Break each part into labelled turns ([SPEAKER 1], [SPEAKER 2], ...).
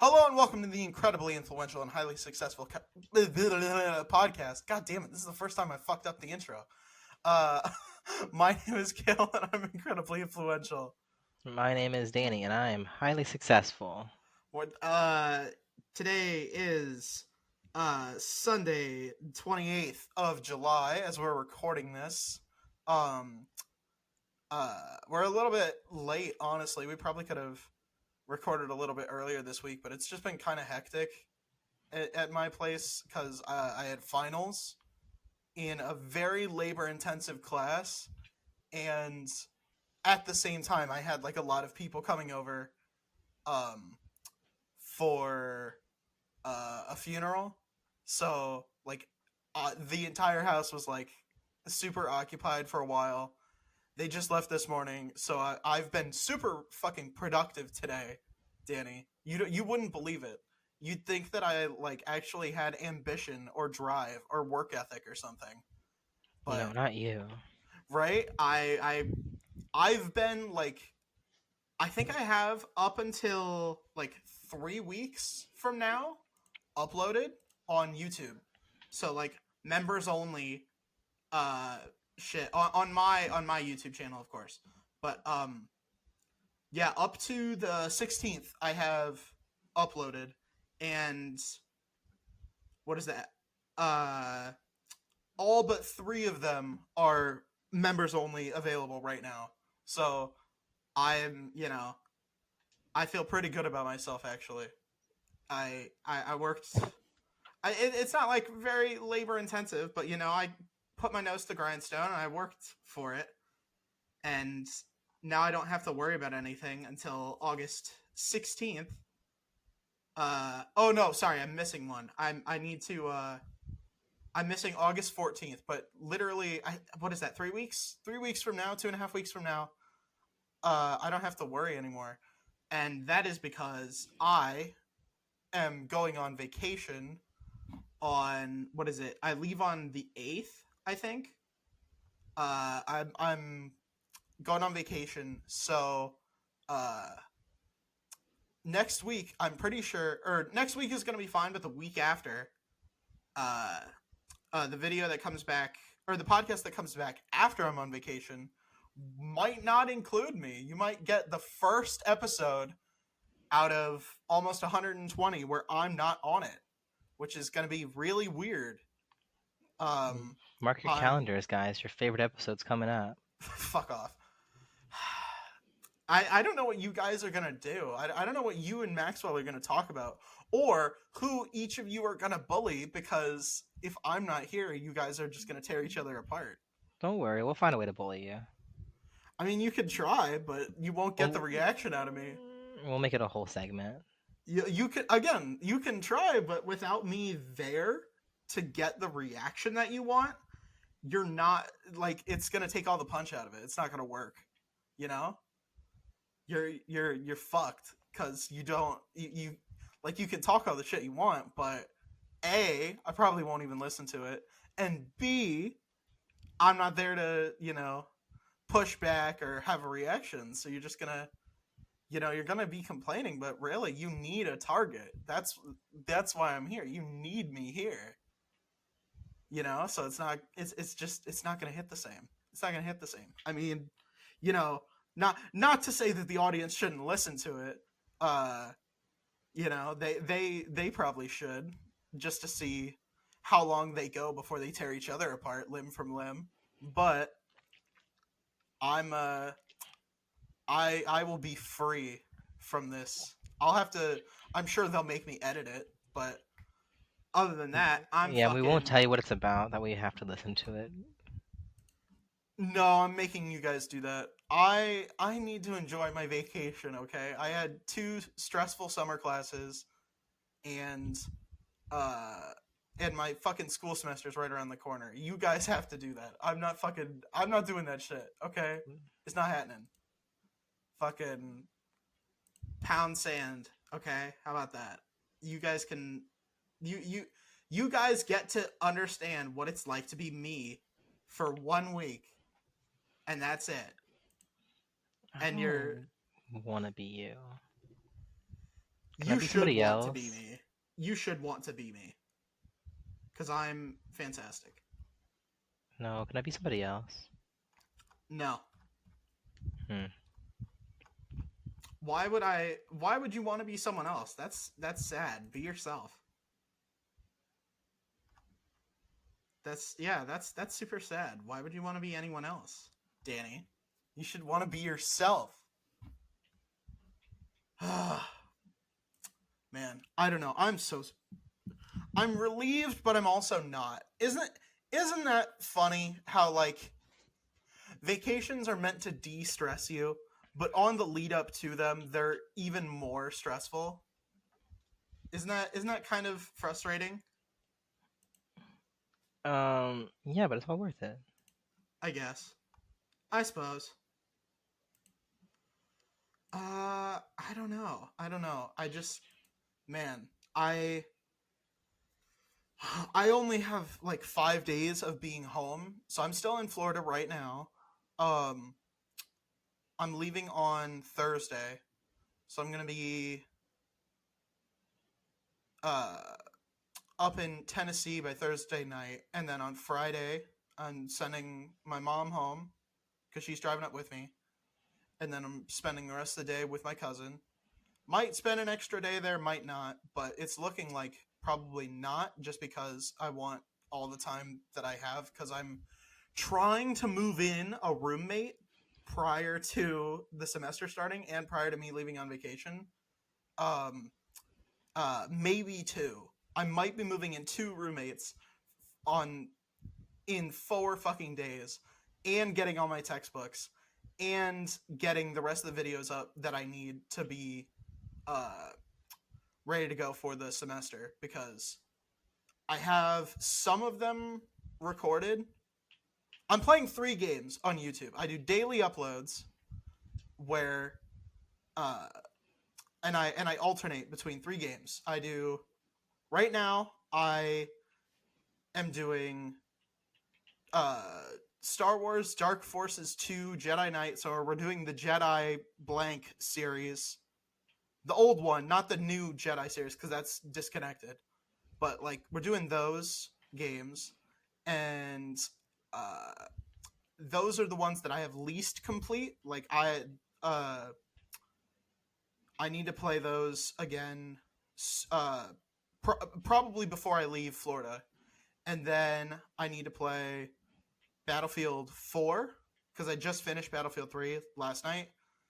[SPEAKER 1] Hello and welcome to the incredibly influential and highly successful podcast. God damn it, this is the first time I fucked up the intro. Uh, my name is Kael and I'm incredibly influential.
[SPEAKER 2] My name is Danny, and I am highly successful.
[SPEAKER 1] What? Today is Sunday, 28th of July, as we're recording this. Um, we're a little bit late, honestly. We probably could have recorded a little bit earlier this week, but it's just been kind of hectic at my place because I had finals in a very labor intensive class, and at the same time I had like a lot of people coming over um, for a funeral. So like the entire house was like super occupied for a while. They just left this morning, so I've been super fucking productive today, Danny. You wouldn't believe it. You'd think that I like actually had ambition or drive or work ethic or something,
[SPEAKER 2] No,
[SPEAKER 1] but
[SPEAKER 2] not you.
[SPEAKER 1] right, I've been like I think I have up until like 3 weeks from now uploaded on YouTube. So like members only uh shit on my YouTube channel, of course. But yeah, up to the 16th I have uploaded, and what is that? Uh all but 3 of them are members only available right now. So I feel pretty good about myself actually. I worked it's not like very labor intensive, but I put my nose to the grindstone and I worked for it, and now I don't have to worry about anything until August 16th. Oh no, sorry, I'm missing one. I need to I'm missing August 14th, but literally what is that, 3 weeks? 3 weeks from now, 2.5 weeks from now, I don't have to worry anymore. And that is because I am going on vacation on, what is it? I leave on the 8th, I think. I'm going on vacation, so uh next week I'm pretty sure, or next week is going to be fine, but the week after, uh the video that comes back, or the podcast that comes back after I'm on vacation, might not include me. You might get the first episode out of almost 120 where I'm not on it, which is going to be really weird. Um,
[SPEAKER 2] Mark your
[SPEAKER 1] I'm
[SPEAKER 2] calendars, guys. Your favorite episode's coming up.
[SPEAKER 1] fuck off. I don't know what you guys are gonna do. I don't know what you and Maxwell are gonna talk about, or who each of you are gonna bully, because if I'm not here, you guys are just gonna tear each other apart.
[SPEAKER 2] Don't worry, we'll find a way to bully you.
[SPEAKER 1] I mean, you could try, but you won't get the
[SPEAKER 2] We'll,
[SPEAKER 1] reaction out of me.
[SPEAKER 2] we'll make it a whole segment.
[SPEAKER 1] You can, again, you can try, but without me there to get the reaction that you want, you're not, like, it's gonna take all the punch out of it. It's not gonna work. You know? You're fucked, because you don't you like, you can talk all the shit you want, but A, I probably won't even listen to it, and B, I'm not there to push back or have a reaction. So you're just gonna you're gonna be complaining, but really you need a target. That's why I'm here. You need me here. So it's not gonna hit the same. It's not gonna hit the same. I mean, you know, not to say that the audience shouldn't listen to it. They probably should, just to see how long they go before they tear each other apart limb from limb. But I'm I will be free from this. I'll have to. I'm sure they'll make me edit it, but other than that, I'm
[SPEAKER 2] Yeah, we won't
[SPEAKER 1] fucking.
[SPEAKER 2] tell you what it's about. That way you have to listen to it.
[SPEAKER 1] No, I'm making you guys do that. I need to enjoy my vacation, okay? I had 2 stressful summer classes, and uh and my fucking school semester's right around the corner. You guys have to do that. I'm not doing that shit, okay? It's not happening. Fucking pound sand, okay? How about that? You guys can you guys get to understand what it's like to be me for 1 week, and that's it.
[SPEAKER 2] I
[SPEAKER 1] And you're
[SPEAKER 2] don't want to be you. Can I
[SPEAKER 1] You
[SPEAKER 2] be
[SPEAKER 1] should
[SPEAKER 2] somebody
[SPEAKER 1] want to be
[SPEAKER 2] else?
[SPEAKER 1] me. You should want to be me. Because I'm fantastic.
[SPEAKER 2] No, can I be somebody else?
[SPEAKER 1] No.
[SPEAKER 2] Hmm.
[SPEAKER 1] Why would you want to be someone else? That's sad. Be yourself. That's super sad. Why would you want to be anyone else? Danny, you should want to be yourself. Man, I don't know. I'm relieved, but I'm also not. Isn't that funny how like vacations are meant to de-stress you, but on the lead up to them, they're even more stressful? Isn't that kind of frustrating?
[SPEAKER 2] Yeah, but it's all worth it.
[SPEAKER 1] I guess. I suppose. I don't know. I don't know. I just, man, I only have like 5 days of being home, so I'm still in Florida right now. Um, I'm leaving on Thursday, so I'm gonna be uh up in Tennessee by Thursday night, and then on Friday I'm sending my mom home because she's driving up with me, and then I'm spending the rest of the day with my cousin. Might spend an extra day there, might not, but it's looking like probably not, just because I want all the time that I have, because I'm trying to move in a roommate prior to the semester starting and prior to me leaving on vacation. Um, maybe two. I might be moving in two roommates on in 4 fucking days, and getting all my textbooks, and getting the rest of the videos up that I need to be uh, ready to go for the semester, because I have some of them recorded. I'm playing 3 games on YouTube. I do daily uploads where uh and I alternate between 3 games. I do right now I am doing uh Star Wars Dark Forces 2 Jedi Knight, so we're doing the Jedi blank series. The old one, not the new Jedi series, because that's disconnected. But like we're doing those games, and uh those are the ones that I have least complete. Like uh I need to play those again uh probably before I leave Florida. And then I need to play Battlefield 4 because I just finished Battlefield 3 last night.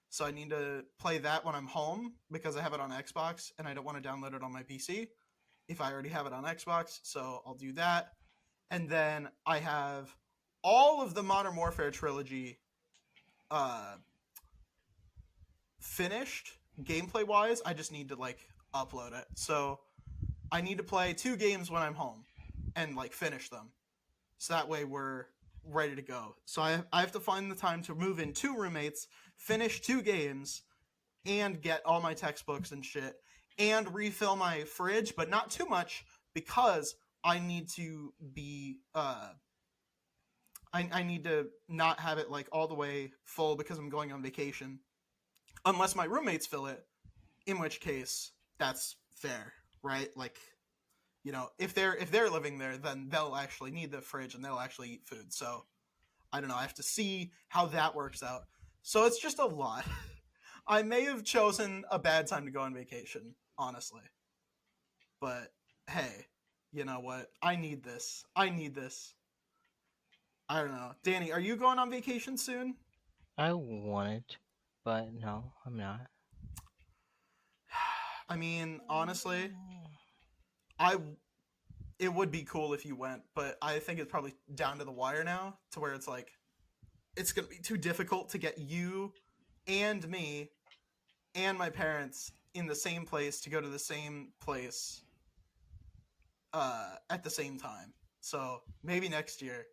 [SPEAKER 1] So I need to play that when I'm home because I have it on Xbox and I don't want to download it on my PC if I already have it on Xbox. So I'll do that. And then I have all of the Modern Warfare trilogy uh, finished gameplay wise. I just need to like upload it. So I need to play 2 games when I'm home and like finish them. So that way we're ready to go. So I have to find the time to move in 2 roommates, finish 2 games, and get all my textbooks and shit, and refill my fridge, but not too much because I need to be I need to not have it like all the way full because I'm going on vacation. Unless my roommates fill it, in which case that's fair, right? Like, you know, if they're living there, then they'll actually need the fridge and they'll actually eat food. So I don't know. I have to see how that works out. So it's just a lot. I may have chosen a bad time to go on vacation, honestly. But hey, you know what? I need this. I need this. I don't know. Danny, are you going on vacation soon?
[SPEAKER 2] I wanted to, but no, I'm not.
[SPEAKER 1] I mean, honestly, I it would be cool if you went, but I think it's probably down to the wire now to where it's like it's going to be too difficult to get you and me and my parents in the same place to go to the same place at the same time. So maybe next year.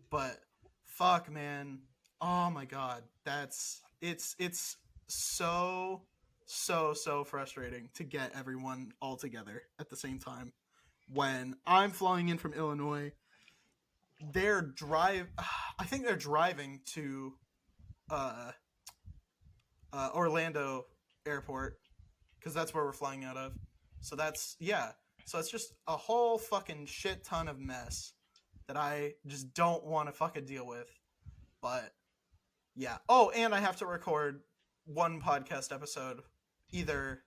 [SPEAKER 1] But fuck, man. Oh my god. It's so frustrating to get everyone all together at the same time. When I'm flying in from Illinois, they're drive I think they're driving to uh Orlando airport, because that's where we're flying out of. So that's, yeah. So it's just a whole fucking shit ton of mess that I just don't want to fucking deal with. But yeah. Oh, and I have to record one podcast episode either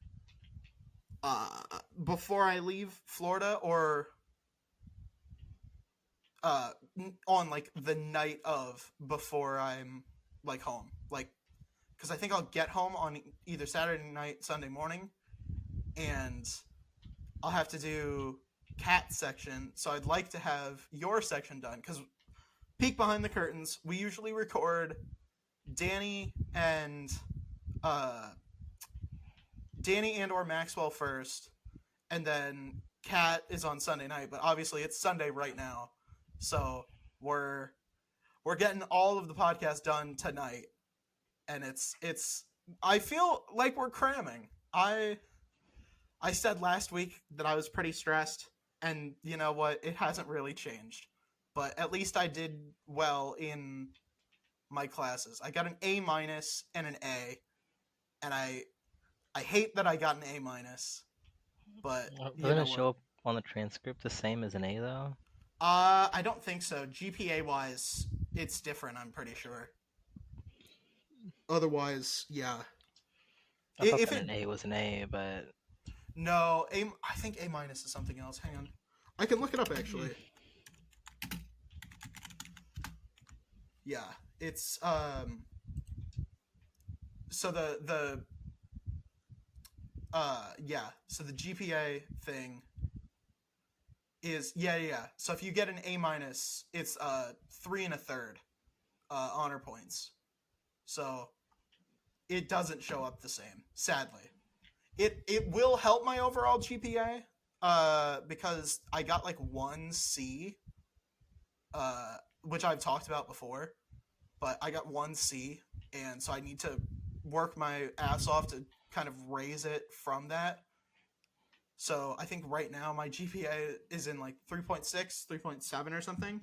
[SPEAKER 1] before I leave Florida or on like the night of before I'm like home. Like, because I think I'll get home on either Saturday night, Sunday morning, and I'll have to do Cat section. So I'd like to have your section done, because peek behind the curtains, we usually record Danny and or Maxwell first, and then Cat is on Sunday night. But obviously it's Sunday right now, so we're getting all of the podcast done tonight, and it's I feel like we're cramming. I said last week that I was pretty stressed, and you know what? It hasn't really changed. But at least I did well in my classes. I got an A- and an A, and I hate that I got an A-, but you
[SPEAKER 2] Doesn't
[SPEAKER 1] know
[SPEAKER 2] it show
[SPEAKER 1] what?
[SPEAKER 2] up on the transcript the same as an A though?
[SPEAKER 1] I don't think so. GPA wise, it's different. I'm pretty sure. Otherwise, yeah.
[SPEAKER 2] I thought
[SPEAKER 1] If
[SPEAKER 2] that
[SPEAKER 1] it
[SPEAKER 2] an A was an A, but
[SPEAKER 1] no, I think A- is something else. Hang on, I can look it up actually. Yeah, it's So so the GPA thing is yeah. So if you get an A-, it's 3 1/3 honor points. So it doesn't show up the same, sadly. It will help my overall GPA because I got like 1 C, which I've talked about before, but I got 1 C, and so I need to work my ass off to kind of raise it from that. So I think right now my GPA is in like 3.6, 3.7 or something.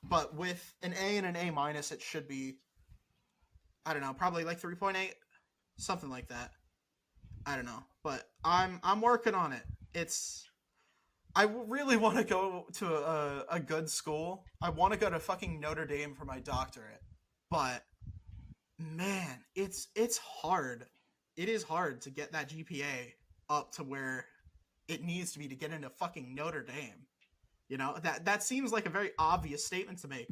[SPEAKER 1] But with an A and an A-, it should be, I don't know, probably like 3.8, something like that. I don't know, but I'm working on it. I really want to go to a good school. I want to go to fucking Notre Dame for my doctorate, but man, it's hard. It is hard to get that GPA up to where it needs to be to get into fucking Notre Dame. You know, that seems like a very obvious statement to make,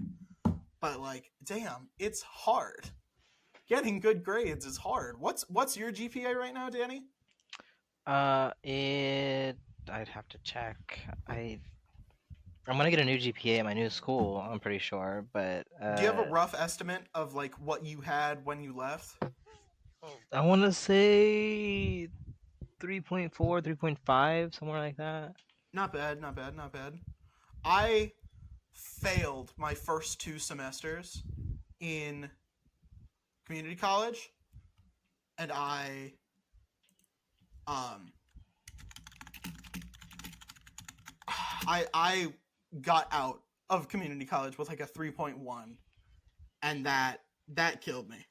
[SPEAKER 1] but like, damn, it's hard. Getting good grades is hard. What's your GPA right now, Danny?
[SPEAKER 2] I'd have to check. I'm gonna get a new GPA at my new school. I'm pretty sure, but
[SPEAKER 1] Do you have a rough estimate of like what you had when you left?
[SPEAKER 2] I want to say 3.4, 3.5, somewhere like that.
[SPEAKER 1] Not bad, not bad, not bad. I failed my first 2 semesters in community college, and I got out of community college with like a 3.1, and that killed me.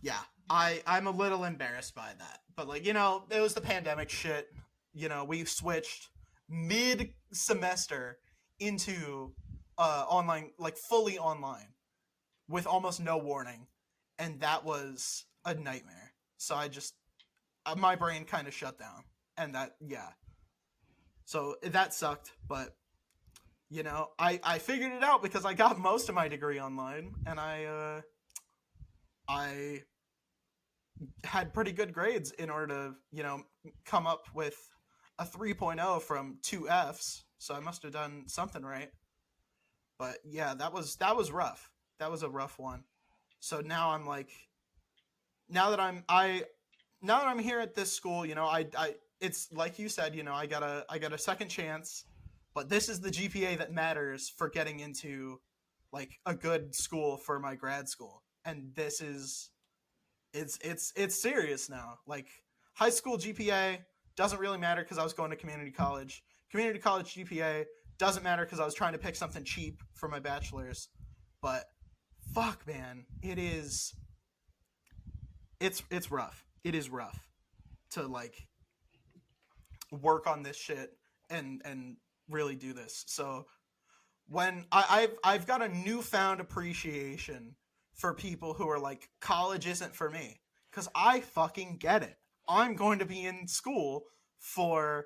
[SPEAKER 1] Yeah, I'm a little embarrassed by that, but like, you know, it was the pandemic shit. You know, we switched mid semester into online, like fully online, with almost no warning, and that was a nightmare. So I just my brain kind of shut down, and that, yeah. So that sucked, but you know, I figured it out because I got most of my degree online, and I had pretty good grades in order to, you know, come up with a 3.0 from 2 Fs. So I must have done something right. But yeah, that was rough. That was a rough one. So now I'm like, now that I'm here at this school, you know, I it's like you said, you know, I got a second chance, but this is the GPA that matters for getting into like a good school for my grad school. And this is it's serious now. Like, high school GPA doesn't really matter because I was going to community college. Community college GPA doesn't matter because I was trying to pick something cheap for my bachelor's. But fuck, man, it's rough. It is rough to like work on this shit and really do this. So when I've got a newfound appreciation for people who are like, college isn't for me, because I fucking get it. I'm going to be in school for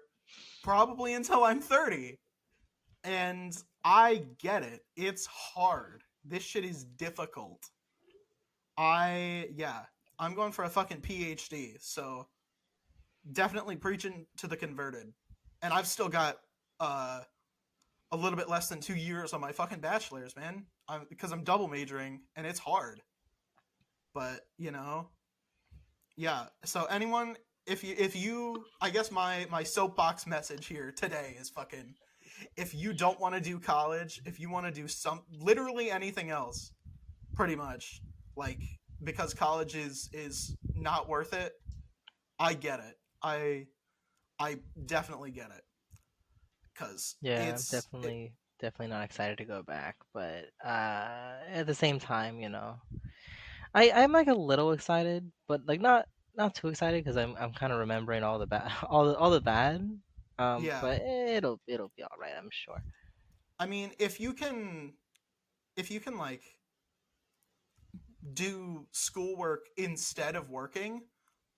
[SPEAKER 1] probably until I'm 30, and I get it. It's hard. This shit is difficult. Yeah, I'm going for a fucking PhD, so definitely preaching to the converted. And I've still got uh a little bit less than 2 years on my fucking bachelor's, man. Because I'm double majoring and it's hard. But yeah. So anyone, if you, I guess my soapbox message here today is fucking, if you don't want to do college, if you want to do literally anything else, pretty much, like, because college is not worth it. I get it. I definitely get it. Because
[SPEAKER 2] Yeah, I'm definitely not excited to go back, but at the same time, I'm like a little excited, but like not too excited because I'm kind of remembering all the bad all the bad.
[SPEAKER 1] yeah.
[SPEAKER 2] But it'll be all right, I'm sure.
[SPEAKER 1] I mean, if you can like do schoolwork instead of working,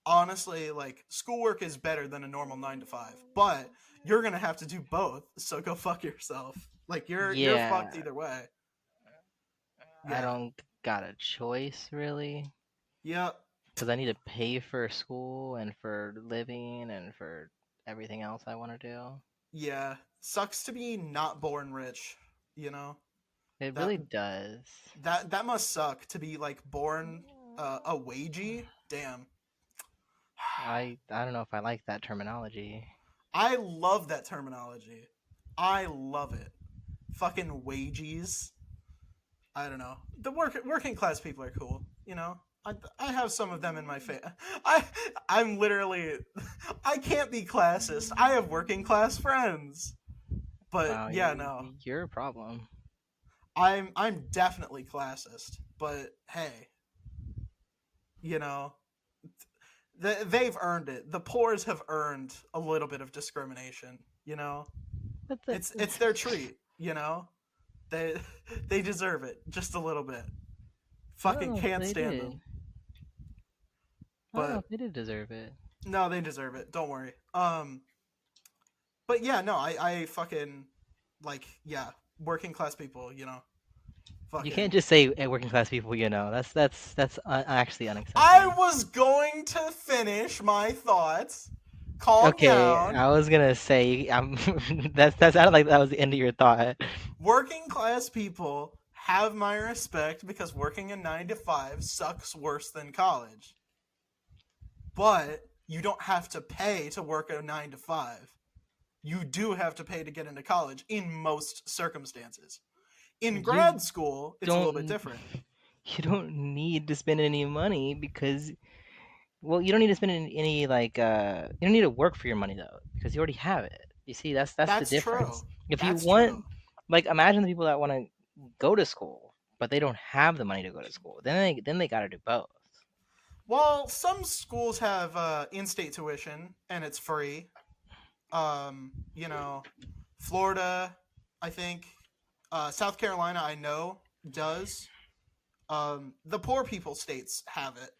[SPEAKER 1] honestly, like, schoolwork is better than a normal 9 to 5. But you're gonna have to do both, so go fuck yourself. Like, you're fucked
[SPEAKER 2] Yeah,
[SPEAKER 1] either way.
[SPEAKER 2] I
[SPEAKER 1] Yeah.
[SPEAKER 2] don't got a choice really
[SPEAKER 1] Yep.
[SPEAKER 2] because I need to pay for school and for living and for everything else I want to do.
[SPEAKER 1] Yeah. Sucks to be not born rich, you know?
[SPEAKER 2] It
[SPEAKER 1] That
[SPEAKER 2] really does.
[SPEAKER 1] that must suck to be like born a wagey. Damn.
[SPEAKER 2] I don't know if I like that terminology.
[SPEAKER 1] I love that terminology. I love it. Fucking wages. I don't know. The working class people are cool. I have some of them in my face. I'm literally, I can't be classist. I have working class friends. But
[SPEAKER 2] Wow,
[SPEAKER 1] yeah, no.
[SPEAKER 2] you're a problem.
[SPEAKER 1] I'm definitely classist. But hey, you know, they've earned it. The poors have earned a little bit of discrimination.
[SPEAKER 2] But
[SPEAKER 1] It's their treat. They they deserve it just a little bit.
[SPEAKER 2] I don't
[SPEAKER 1] Fucking
[SPEAKER 2] know if
[SPEAKER 1] can't
[SPEAKER 2] they
[SPEAKER 1] stand
[SPEAKER 2] did.
[SPEAKER 1] them.
[SPEAKER 2] I don't know
[SPEAKER 1] But
[SPEAKER 2] if they did deserve it.
[SPEAKER 1] no, they deserve it. Don't worry. But yeah, no, I fucking, like, yeah, working class people.
[SPEAKER 2] You
[SPEAKER 1] Fucking.
[SPEAKER 2] can't just say working class people. That's actually
[SPEAKER 1] I
[SPEAKER 2] unacceptable.
[SPEAKER 1] was going to finish my thoughts. Calm
[SPEAKER 2] Okay,
[SPEAKER 1] down.
[SPEAKER 2] I was gonna say that sounded like that was the end of your thought.
[SPEAKER 1] Working class people have my respect because working a 9 to 5 sucks worse than college. But you don't have to pay to work a 9 to 5. You do have to pay to get into college in most circumstances. In
[SPEAKER 2] You
[SPEAKER 1] grad school, it's a little bit
[SPEAKER 2] don't
[SPEAKER 1] different.
[SPEAKER 2] you don't need to spend any money because well you don't need to spend any like you don't need to work for your money though because you already have it. You see that's the
[SPEAKER 1] That's
[SPEAKER 2] difference.
[SPEAKER 1] true.
[SPEAKER 2] If you
[SPEAKER 1] That's
[SPEAKER 2] want
[SPEAKER 1] true.
[SPEAKER 2] like imagine the people that want to go to school but they don't have the money to go to school. Then they got to do both.
[SPEAKER 1] Well, some schools have in-state tuition and it's free. You know, Florida, I think, South Carolina, I know, does. The poor people states have it.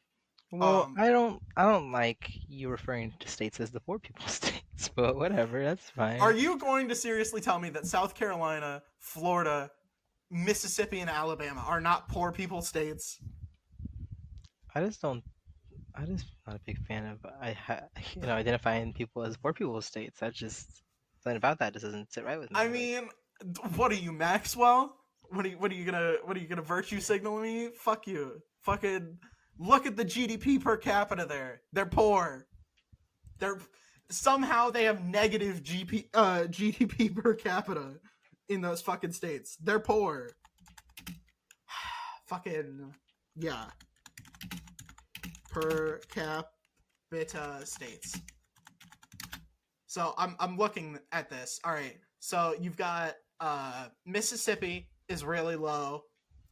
[SPEAKER 2] Well,
[SPEAKER 1] Um,
[SPEAKER 2] I don't like you referring to states as the poor people states, but whatever, that's
[SPEAKER 1] are
[SPEAKER 2] fine.
[SPEAKER 1] you going to seriously tell me that South Carolina, Florida, Mississippi, and Alabama are not poor people states?
[SPEAKER 2] I just don't. I just not a big fan of identifying people as poor people states. That just something about that just doesn't sit right with
[SPEAKER 1] I
[SPEAKER 2] me. Like
[SPEAKER 1] mean, what are you, Maxwell? What are you gonna virtue signal me? Fuck you. Fucking look at the GDP per capita there. They're poor. They're somehow they have negative GDP per capita in those fucking states. They're poor. Fucking yeah. Per capita states. So I'm looking at this. All right. So you've got Mississippi is really low.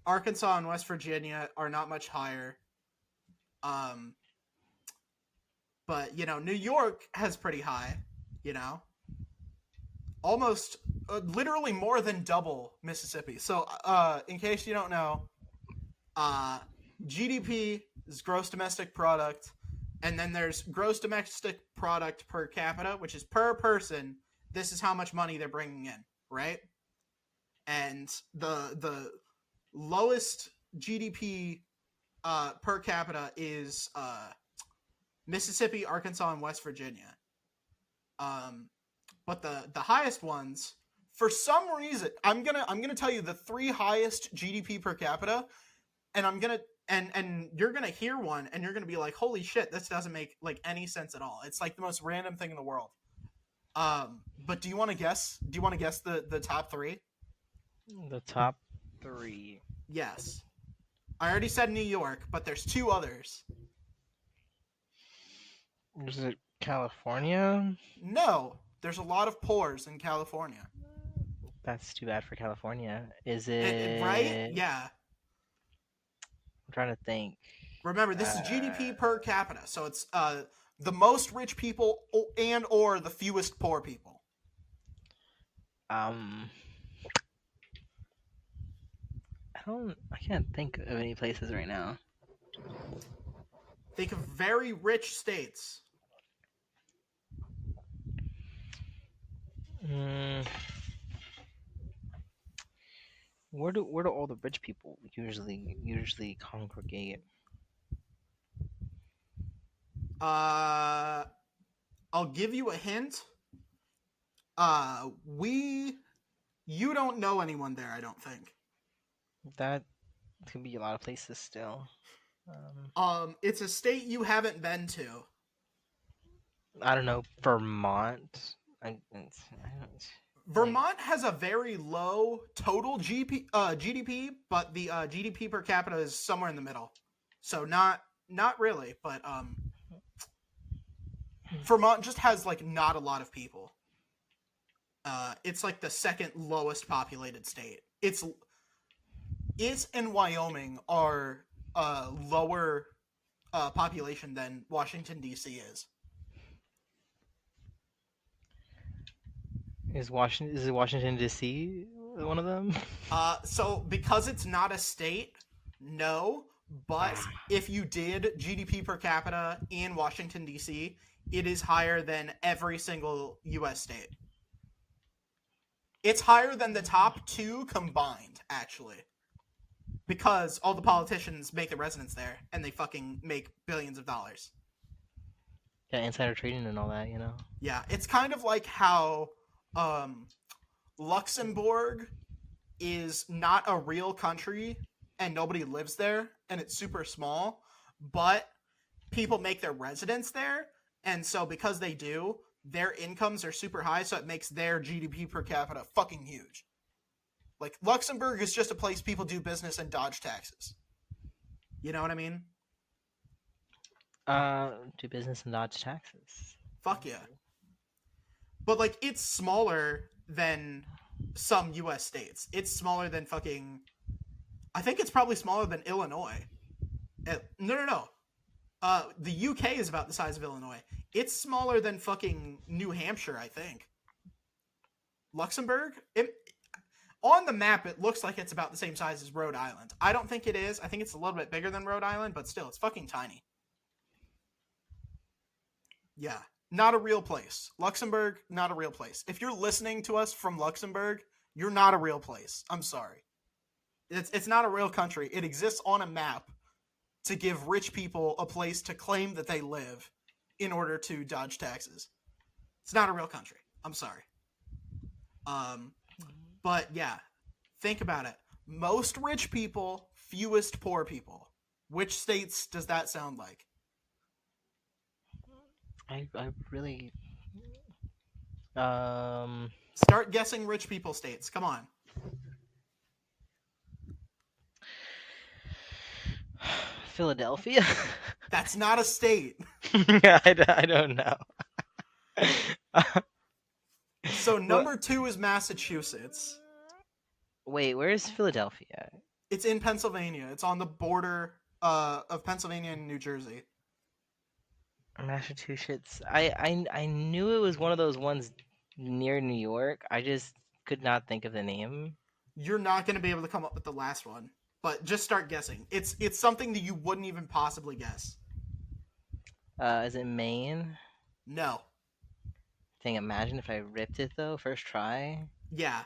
[SPEAKER 1] Arkansas and West Virginia are not much higher. Um, but New York has pretty high. You know, almost literally more than double Mississippi. So, in case you don't know, uh, GDP is gross domestic product, and then there's gross domestic product per capita, which is per person. This is how much money they're bringing in, right? And the lowest GDP per capita is Mississippi, Arkansas, and West Virginia. But the highest ones, for some reason, I'm gonna tell you the three highest GDP per capita, and I'm gonna and you're gonna hear one, and you're gonna be like, holy shit, this doesn't make like any sense at all. It's like the most random thing in the world. But do you want to guess? Do you want to guess the top three?
[SPEAKER 2] The top three.
[SPEAKER 1] Yes. I already said New York, but there's two others.
[SPEAKER 2] Is it California?
[SPEAKER 1] No, there's a lot of pores in California.
[SPEAKER 2] That's too bad for California. Is it
[SPEAKER 1] Right? Yeah.
[SPEAKER 2] I'm trying to think.
[SPEAKER 1] Remember, this is GDP per capita, so it's the most rich people and or the fewest poor people.
[SPEAKER 2] I can't think of any places right now.
[SPEAKER 1] Think of very rich states.
[SPEAKER 2] Where do all the rich people usually congregate?
[SPEAKER 1] I'll give you a hint. You don't know anyone there, I don't think.
[SPEAKER 2] That could be a lot of places still.
[SPEAKER 1] It's a state you haven't been to.
[SPEAKER 2] I don't know, Vermont.
[SPEAKER 1] Vermont has a very low total GDP, but the GDP per capita is somewhere in the middle. So not really, but Vermont just has like not a lot of people. It's like the second lowest populated state. It and Wyoming are lower population than Washington D.C. is.
[SPEAKER 2] Is Washington D.C. one of them?
[SPEAKER 1] So because it's not a state, no. But if you did GDP per capita in Washington D.C., it is higher than every single U.S. state. It's higher than the top two combined, actually. Because all the politicians make their residence there, and they fucking make billions of dollars.
[SPEAKER 2] Yeah, insider trading and all that,
[SPEAKER 1] Yeah, it's kind of like how Luxembourg is not a real country, and nobody lives there, and it's super small, but people make their residence there, and so because they do, their incomes are super high, so it makes their GDP per capita fucking huge. Like, Luxembourg is just a place people do business and dodge taxes. You know what I mean?
[SPEAKER 2] Do business and dodge taxes.
[SPEAKER 1] Fuck yeah. But, like, it's smaller than some U.S. states. It's smaller than fucking... I think it's probably smaller than Illinois. No. The UK is about the size of Illinois. It's smaller than fucking New Hampshire, I think. Luxembourg? On the map, it looks like it's about the same size as Rhode Island. I don't think it is. I think it's a little bit bigger than Rhode Island, but still, it's fucking tiny. Yeah, not a real place. Luxembourg, not a real place. If you're listening to us from Luxembourg, you're not a real place. I'm sorry. It's not a real country. It exists on a map to give rich people a place to claim that they live in order to dodge taxes. It's not a real country. I'm sorry. But yeah, think about it. Most rich people, fewest poor people. Which states does that sound like?
[SPEAKER 2] I really...
[SPEAKER 1] Start guessing rich people states. Come on.
[SPEAKER 2] Philadelphia?
[SPEAKER 1] That's not a state.
[SPEAKER 2] I don't know.
[SPEAKER 1] So number 2 is Massachusetts.
[SPEAKER 2] Wait, where is Philadelphia?
[SPEAKER 1] It's in Pennsylvania. It's on the border of Pennsylvania and New Jersey.
[SPEAKER 2] Massachusetts. I knew it was one of those ones near New York. I just could not think of the name.
[SPEAKER 1] You're not going to be able to come up with the last one, but just start guessing. It's something that you wouldn't even possibly guess.
[SPEAKER 2] Is it Maine?
[SPEAKER 1] No.
[SPEAKER 2] Dang, imagine if I ripped it though, first try.
[SPEAKER 1] Yeah.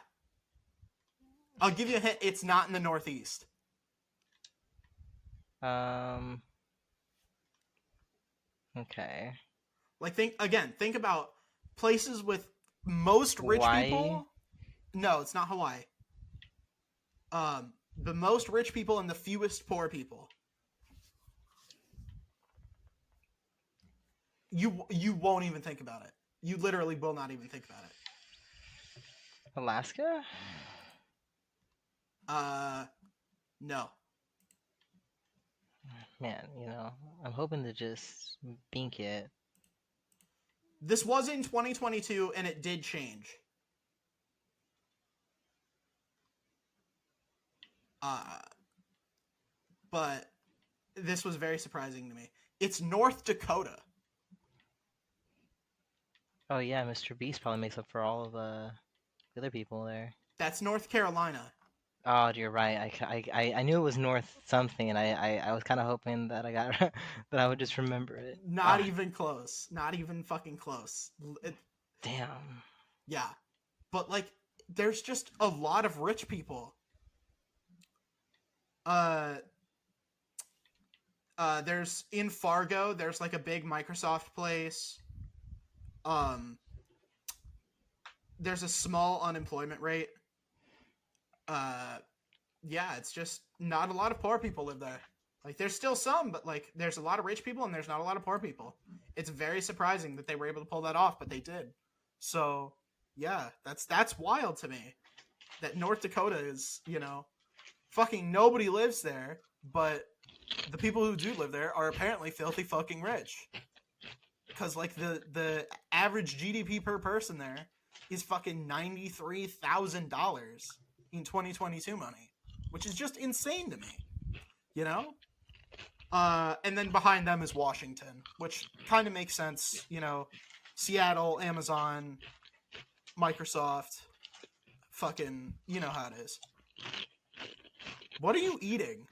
[SPEAKER 1] I'll give you a hint. It's not in the Northeast.
[SPEAKER 2] Okay.
[SPEAKER 1] Like think about places with most rich
[SPEAKER 2] Hawaii?
[SPEAKER 1] people. No, it's not Hawaii. The most rich people and the fewest poor people. You won't even think about it. You literally will not even think about it.
[SPEAKER 2] Alaska?
[SPEAKER 1] No.
[SPEAKER 2] Man, I'm hoping to just bink it.
[SPEAKER 1] This was in 2022 and it did change. But this was very surprising to me. It's North Dakota.
[SPEAKER 2] Oh yeah, Mr. Beast probably makes up for all of the other people there.
[SPEAKER 1] That's North Carolina.
[SPEAKER 2] Oh, you're right. I knew it was North something, and I was kind of hoping that I got that I would just remember it.
[SPEAKER 1] Not even close. Not even fucking close.
[SPEAKER 2] Damn.
[SPEAKER 1] Yeah, but like, there's just a lot of rich people. There's in Fargo. There's like a big Microsoft place. There's a small unemployment rate. Yeah, it's just not a lot of poor people live there. Like, there's still some, but like, there's a lot of rich people and there's not a lot of poor people. It's very surprising that they were able to pull that off, but they did. So, yeah, that's wild to me. That North Dakota is, fucking nobody lives there, but the people who do live there are apparently filthy fucking rich. Because, like, the average GDP per person there is fucking $93,000 in 2022 money, which is just insane to me, and then behind them is Washington, which kind of makes sense, Seattle, Amazon, Microsoft, fucking, you know how it is. What are you eating?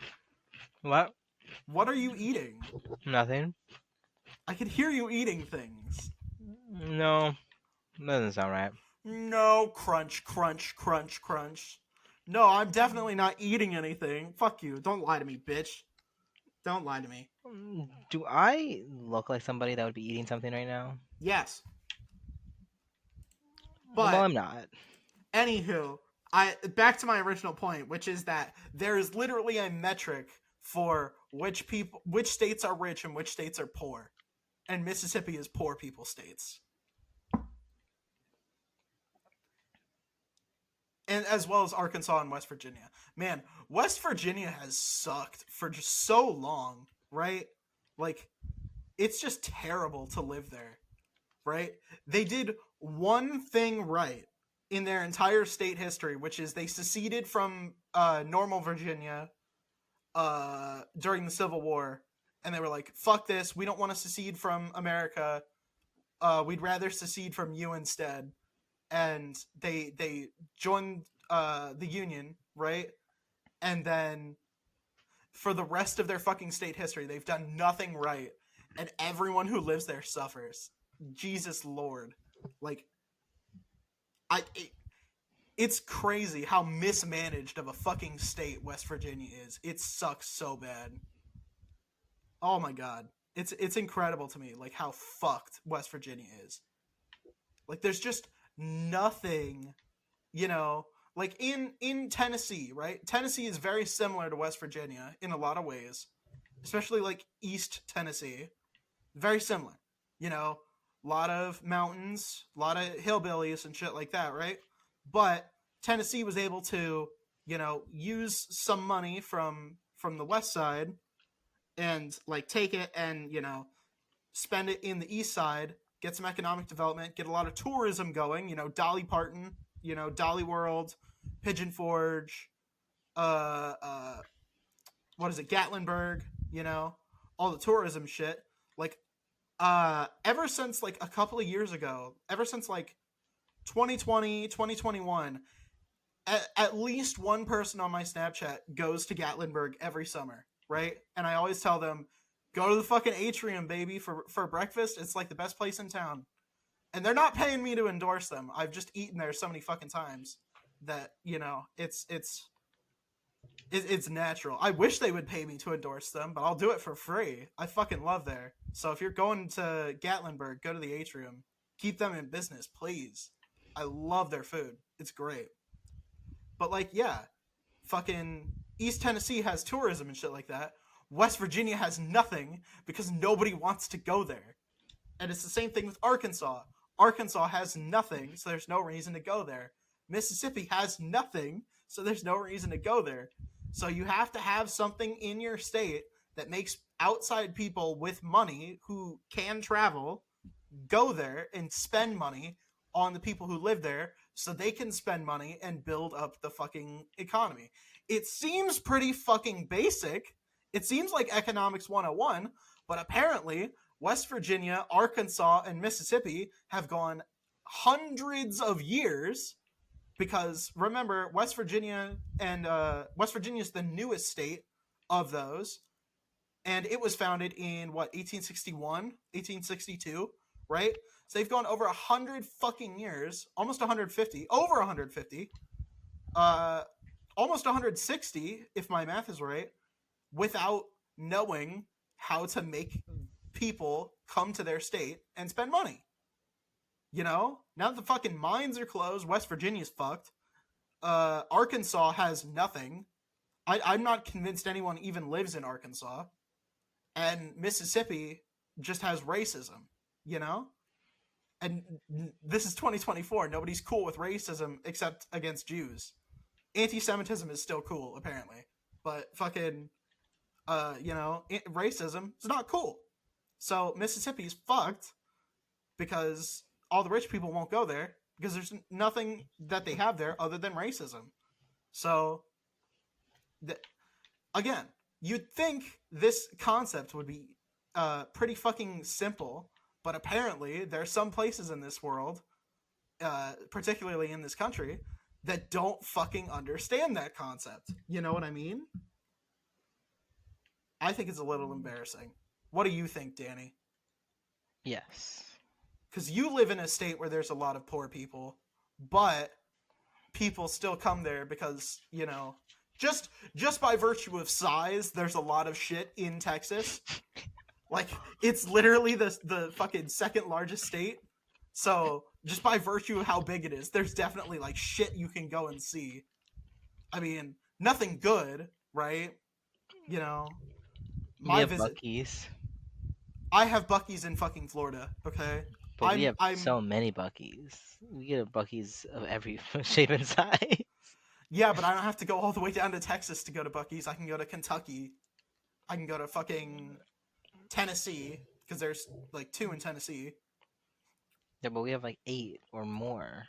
[SPEAKER 2] What?
[SPEAKER 1] What are you eating?
[SPEAKER 2] Nothing.
[SPEAKER 1] I could hear you eating things.
[SPEAKER 2] No, doesn't sound right.
[SPEAKER 1] No, crunch, crunch, crunch, crunch. No, I'm definitely not eating anything. Fuck you. Don't lie to me, bitch. Don't lie to me.
[SPEAKER 2] Do I look like somebody that would be eating something right now?
[SPEAKER 1] Yes. But
[SPEAKER 2] well, I'm not.
[SPEAKER 1] Anywho, back to my original point, which is that there is literally a metric for which states are rich and which states are poor. And Mississippi is poor people states. And as well as Arkansas and West Virginia. Man, West Virginia has sucked for just so long, right? Like, it's just terrible to live there, right? They did one thing right in their entire state history, which is they seceded from Normal Virginia during the Civil War. And they were like, fuck this, we don't want to secede from America. We'd rather secede from you instead. And they joined the Union, right? And then for the rest of their fucking state history, they've done nothing right. And everyone who lives there suffers. Jesus Lord. Like, it's crazy how mismanaged of a fucking state West Virginia is. It sucks so bad. Oh my god. It's incredible to me, like, how fucked West Virginia is. Like, there's just nothing, like in Tennessee, right? Tennessee is very similar to West Virginia in a lot of ways, especially like East Tennessee. Very similar, a lot of mountains, a lot of hillbillies and shit like that, right? But Tennessee was able to, use some money from the west side and like take it and, spend it in the east side, get some economic development, get a lot of tourism going, Dolly Parton, Dolly World, Pigeon Forge, uh, uh, what is it, Gatlinburg, you know, all the tourism shit. Like, ever since like a couple of years ago, ever since like 2020, 2021, at least one person on my Snapchat goes to Gatlinburg every summer, right? And I always tell them, go to the fucking atrium, baby, for breakfast. It's like the best place in town. And they're not paying me to endorse them. I've just eaten there so many fucking times that, you know, it's natural. I wish they would pay me to endorse them, but I'll do it for free. I fucking love there. So if you're going to Gatlinburg, go to the atrium. Keep them in business, please. I love their food. It's great. But like, yeah, fucking East Tennessee has tourism and shit like that. West Virginia has nothing because nobody wants to go there. And it's the same thing with Arkansas. Arkansas has nothing, so there's no reason to go there. Mississippi has nothing, so there's no reason to go there. So you have to have something in your state that makes outside people with money who can travel go there and spend money on the people who live there so they can spend money and build up the fucking economy. It seems pretty fucking basic. It seems like economics 101, but apparently West Virginia, Arkansas, and Mississippi have gone hundreds of years because remember, West Virginia and West Virginia is the newest state of those, and it was founded in what 1861, 1862, right? So they've gone over 100 fucking years, almost 150, over 150, almost 160 if my math is right, without knowing how to make people come to their state and spend money. You know, now that the fucking mines are closed, West Virginia's fucked. Arkansas has nothing. I'm not convinced anyone even lives in Arkansas. And Mississippi just has racism, you know? And this is 2024. Nobody's cool with racism except against Jews. Anti-Semitism is still cool, apparently. But fucking, you know, racism is not cool. So Mississippi's fucked because all the rich people won't go there because there's nothing that they have there other than racism. So, again, you'd think this concept would be pretty fucking simple, but apparently there are some places in this world, particularly in this country, that don't fucking understand that concept. You know what I mean? I think it's a little embarrassing. What do you think, Danny?
[SPEAKER 2] Yes.
[SPEAKER 1] Because you live in a state where there's a lot of poor people, but people still come there because, you know, just by virtue of size, there's a lot of shit in Texas. Like, it's literally the fucking second largest state. So, just by virtue of how big it is, there's definitely, like, shit you can go and see. I mean, nothing good, right? You know,
[SPEAKER 2] my visit. Buc-ee's.
[SPEAKER 1] I have Buc-ee's in fucking Florida, okay?
[SPEAKER 2] But we have so many Buc-ee's. We get a Buc-ee's of every shape and size.
[SPEAKER 1] Yeah, but I don't have to go all the way down to Texas to go to Buc-ee's. I can go to Kentucky. I can go to fucking Tennessee, because there's like 2 in Tennessee.
[SPEAKER 2] Yeah, but we have like 8 or more.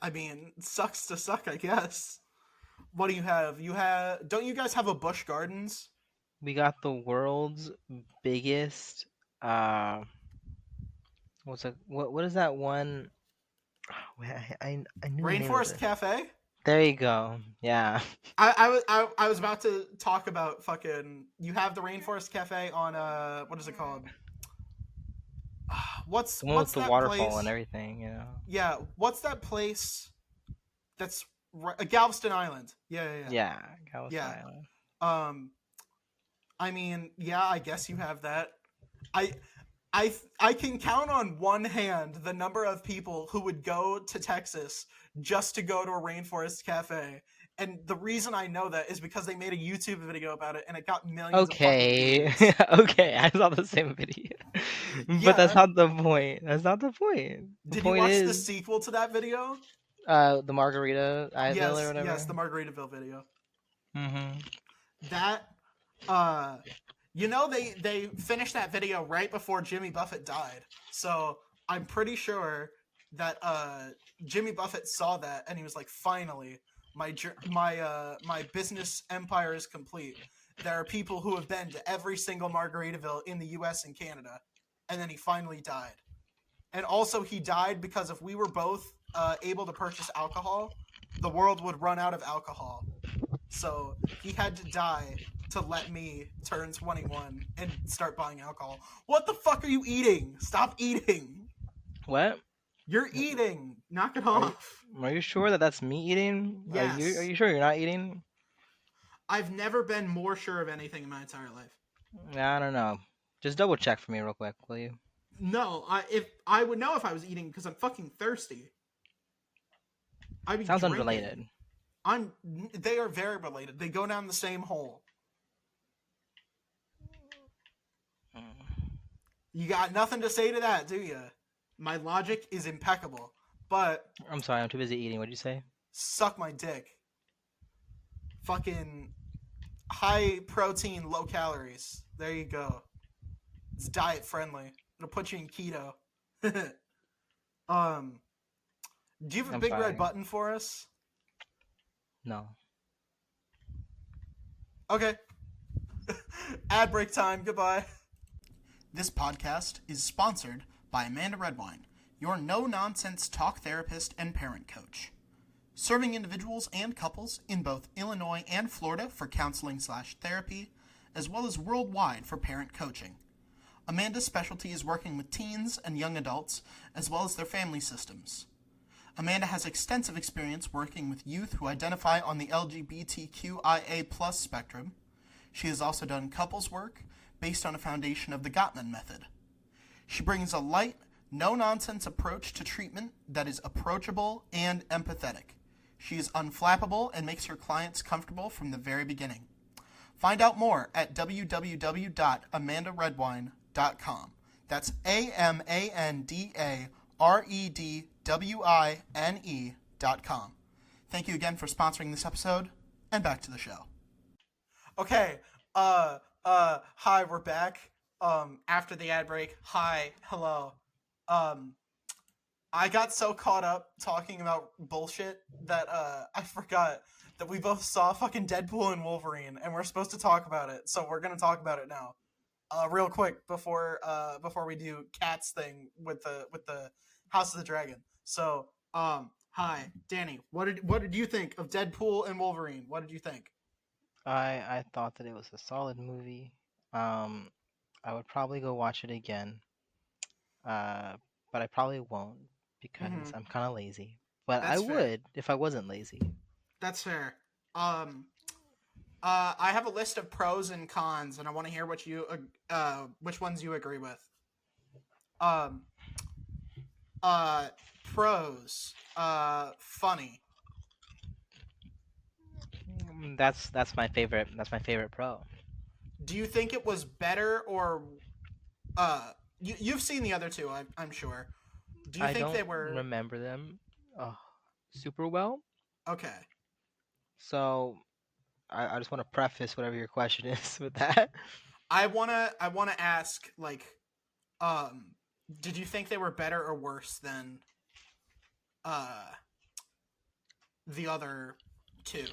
[SPEAKER 1] I mean, sucks to suck, I guess. What do you have? Don't you guys have a Busch Gardens?
[SPEAKER 2] We got the world's biggest what is that one? I knew
[SPEAKER 1] Rainforest Cafe?
[SPEAKER 2] There you go. Yeah.
[SPEAKER 1] I was about to talk about fucking. You have the Rainforest Cafe on what is it called? What's
[SPEAKER 2] the one with the waterfall place? And everything, you know.
[SPEAKER 1] Yeah, what's that place? That's Galveston Island. Yeah,
[SPEAKER 2] Galveston Island.
[SPEAKER 1] I mean, yeah, I guess you have that. I can count on one hand the number of people who would go to Texas just to go to a Rainforest Cafe. And the reason I know that is because they made a YouTube video about it and it got millions of fucking views.
[SPEAKER 2] Okay, I saw the same video. But that's not the point. That's not the point.
[SPEAKER 1] Did you watch the sequel to that video?
[SPEAKER 2] The Margaritaville or whatever?
[SPEAKER 1] Yes, the Margaritaville video.
[SPEAKER 2] Mm-hmm.
[SPEAKER 1] That, you know, they finished that video right before Jimmy Buffett died. So I'm pretty sure that Jimmy Buffett saw that and he was like, finally, My business empire is complete. There are people who have been to every single Margaritaville in the U.S. and Canada, and then he finally died. And also, he died because if we were both able to purchase alcohol, the world would run out of alcohol. So he had to die to let me turn 21 and start buying alcohol. What the fuck are you eating? Stop eating.
[SPEAKER 2] What?
[SPEAKER 1] You're eating. Knock it
[SPEAKER 2] Are you,
[SPEAKER 1] off.
[SPEAKER 2] are you sure that that's me eating?
[SPEAKER 1] Yes.
[SPEAKER 2] Are you sure you're not eating?
[SPEAKER 1] I've never been more sure of anything in my entire life.
[SPEAKER 2] I don't know. Just double check for me real quick, will you?
[SPEAKER 1] No, if I would know if I was eating because I'm fucking thirsty. I'd be
[SPEAKER 2] Sounds
[SPEAKER 1] drinking.
[SPEAKER 2] unrelated.
[SPEAKER 1] They are very related. They go down the same hole. You got nothing to say to that, do you? My logic is impeccable. But
[SPEAKER 2] I'm sorry, I'm too busy eating. What'd you say?
[SPEAKER 1] suck my dick. Fucking high protein, low calories. There you go. It's diet friendly. It'll put you in keto. Do you have a
[SPEAKER 2] I'm
[SPEAKER 1] big
[SPEAKER 2] sorry.
[SPEAKER 1] red button for us?
[SPEAKER 2] No.
[SPEAKER 1] Okay. Ad break time. Goodbye. This podcast is sponsored by Amanda Redwine, your no-nonsense talk therapist and parent coach. Serving individuals and couples in both Illinois and Florida for counseling/therapy, as well as worldwide for parent coaching. Amanda's specialty is working with teens and young adults, as well as their family systems. Amanda has extensive experience working with youth who identify on the LGBTQIA+ spectrum. She has also done couples work based on a foundation of the Gottman method. She brings a light, no-nonsense approach to treatment that is approachable and empathetic. She is unflappable and makes her clients comfortable from the very beginning. Find out more at www.amandaredwine.com. That's AmandaRedwine.com. Thank you again for sponsoring this episode, and back to the show. Okay, hi, we're back. After the ad break, hi, hello. I got so caught up talking about bullshit that I forgot that we both saw fucking Deadpool and Wolverine, and we're supposed to talk about it. So we're gonna talk about it now, real quick before we do Cat's thing with the House of the Dragon. So, hi, Danny. What did you think of Deadpool and Wolverine? What did you think?
[SPEAKER 2] I thought that it was a solid movie. I would probably go watch it again. But I probably won't because I'm kind of lazy. But
[SPEAKER 1] That's
[SPEAKER 2] I
[SPEAKER 1] fair.
[SPEAKER 2] would if I wasn't lazy.
[SPEAKER 1] That's fair. I have a list of pros and cons, and I want to hear which ones you agree with. Pros. Funny.
[SPEAKER 2] That's my favorite. That's my favorite pro.
[SPEAKER 1] Do you think it was better or you've seen the other two? I'm sure. Do you
[SPEAKER 2] I
[SPEAKER 1] think
[SPEAKER 2] don't
[SPEAKER 1] they were
[SPEAKER 2] remember them super well.
[SPEAKER 1] okay?
[SPEAKER 2] So I just want to preface whatever your question is with that.
[SPEAKER 1] I wanna ask like, did you think they were better or worse than the other two?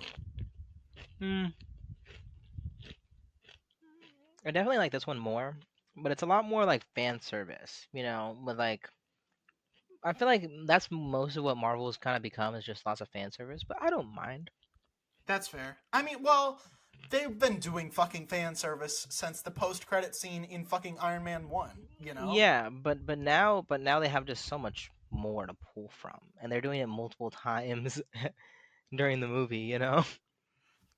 [SPEAKER 2] I definitely like this one more, but it's a lot more like fan service, with like I feel like that's most of what Marvel's kind of become is just lots of fan service, but I don't mind.
[SPEAKER 1] That's fair. I mean, well, they've been doing fucking fan service since the post-credit scene in fucking Iron Man 1, you know?
[SPEAKER 2] Yeah, but now they have just so much more to pull from, and they're doing it multiple times during the movie.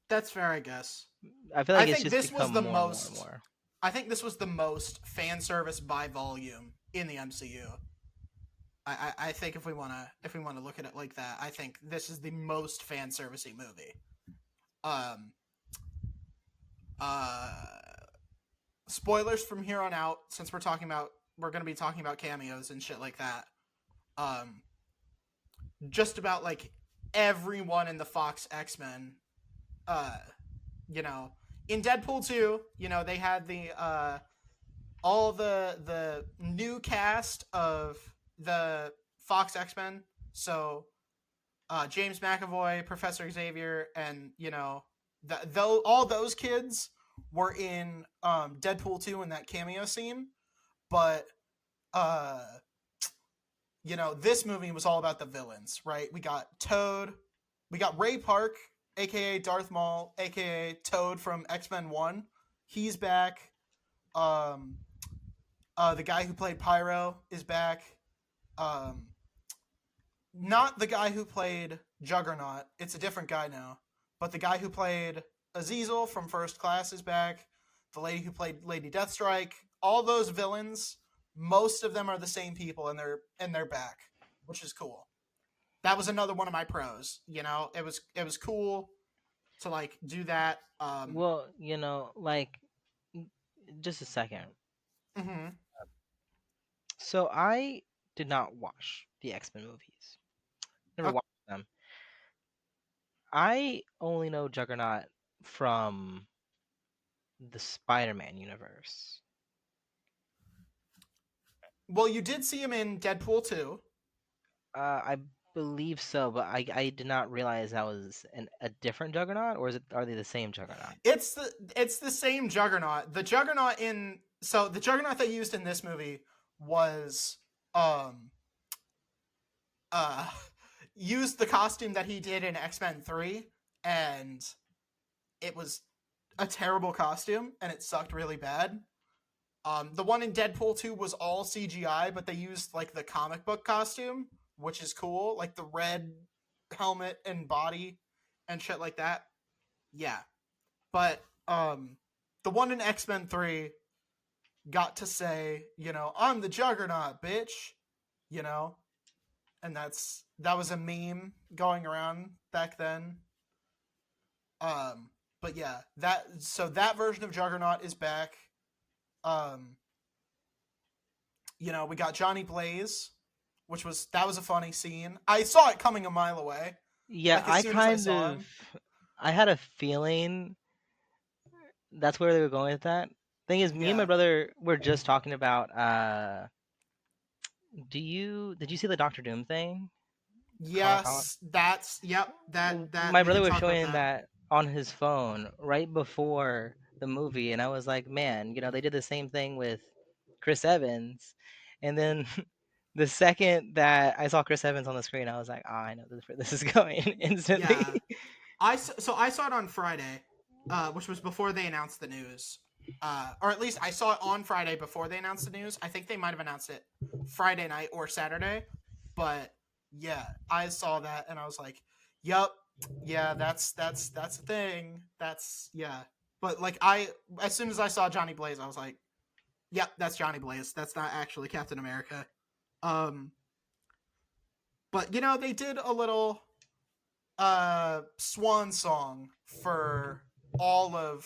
[SPEAKER 1] That's fair, I guess.
[SPEAKER 2] I feel
[SPEAKER 1] I
[SPEAKER 2] like it's
[SPEAKER 1] think
[SPEAKER 2] just
[SPEAKER 1] this was
[SPEAKER 2] become
[SPEAKER 1] the
[SPEAKER 2] more and more and
[SPEAKER 1] most
[SPEAKER 2] more.
[SPEAKER 1] I think this was the most fan service by volume in the MCU. I think if we wanna look at it like that, I think this is the most fan servicey movie. Spoilers from here on out, since we're gonna be talking about cameos and shit like that. Just about like everyone in the Fox X-Men, in Deadpool 2, they had the all the new cast of the Fox X-Men. So James McAvoy, Professor Xavier, and though all those kids were in Deadpool 2 in that cameo scene, but uh, this movie was all about the villains, right? We got Toad, we got Ray Park, aka Darth Maul, aka Toad from X-Men 1. He's back. Um, the guy who played Pyro is back. Um, Not the guy who played Juggernaut. It's a different guy now. But the guy who played Azazel from First Class is back. The lady who played Lady Deathstrike. All those villains, most of them are the same people, and they're back, which is cool. That was another one of my pros. It was cool to like do that.
[SPEAKER 2] Well, like, just a second.
[SPEAKER 1] Mm-hmm.
[SPEAKER 2] So I did not watch the X-Men movies. Never watched them. I only know Juggernaut from the Spider-Man universe.
[SPEAKER 1] Well, you did see him in Deadpool 2.
[SPEAKER 2] I believe so, but I did not realize that was a different Juggernaut, or are they the same Juggernaut?
[SPEAKER 1] It's the same Juggernaut. The Juggernaut that used in this movie was used the costume that he did in X-Men 3, and it was a terrible costume and it sucked really bad. The one in Deadpool 2 was all CGI, but they used like the comic book costume, which is cool, like the red helmet and body and shit like that. Yeah. But the one in X-Men 3 got to say, I'm the Juggernaut, bitch. And that was a meme going around back then. But yeah, that version of Juggernaut is back. We got Johnny Blaze, that was a funny scene. I saw it coming a mile away.
[SPEAKER 2] Yeah,
[SPEAKER 1] like, as soon as I saw him.
[SPEAKER 2] I had a feeling that's where they were going with that. Thing is, me and my brother were just talking about. Did you see the Doctor Doom thing?
[SPEAKER 1] Yes, that's yep. That
[SPEAKER 2] my brother was showing that on his phone right before the movie, and I was like, man, they did the same thing with Chris Evans, and then the second that I saw Chris Evans on the screen, I was like, I know this is going instantly.
[SPEAKER 1] Yeah. I saw it on Friday, which was before they announced the news. Or at least I saw it on Friday before they announced the news. I think they might have announced it Friday night or Saturday. But yeah, I saw that and I was like, "Yup, yeah, that's a thing. That's yeah." But like as soon as I saw Johnny Blaze, I was like, "Yep, that's Johnny Blaze. That's not actually Captain America." But they did a little swan song for all of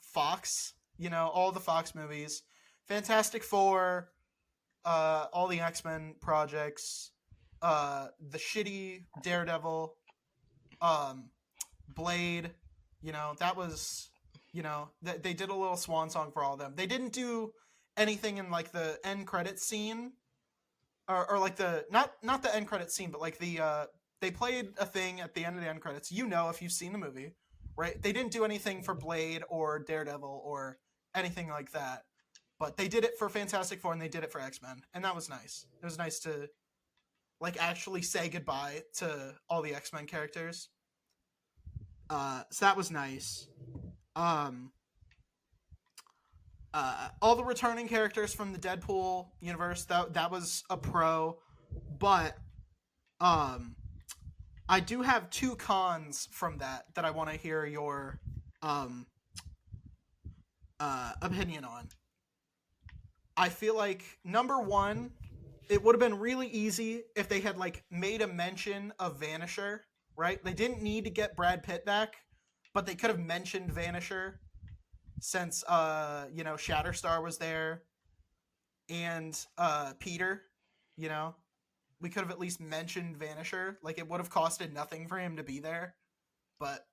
[SPEAKER 1] Fox, all the Fox movies, Fantastic Four, all the X-Men projects, the shitty Daredevil, Blade, that was, they did a little swan song for all of them. They didn't do anything in like the end credit scene, or like the not the end credit scene, but like the they played a thing at the end of the end credits. If you've seen the movie, right? They didn't do anything for Blade or Daredevil or anything like that, but they did it for Fantastic Four and they did it for X-Men, and that was nice. It was nice to like actually say goodbye to all the X-Men characters. So that was nice. All the returning characters from the Deadpool universe, that was a pro, but I do have two cons from that I want to hear your opinion on. I feel like, number one, it would have been really easy if they had like made a mention of Vanisher, right? They didn't need to get Brad Pitt back, but they could have mentioned Vanisher since Shatterstar was there and Peter, we could have at least mentioned Vanisher. Like, it would have costed nothing for him to be there. But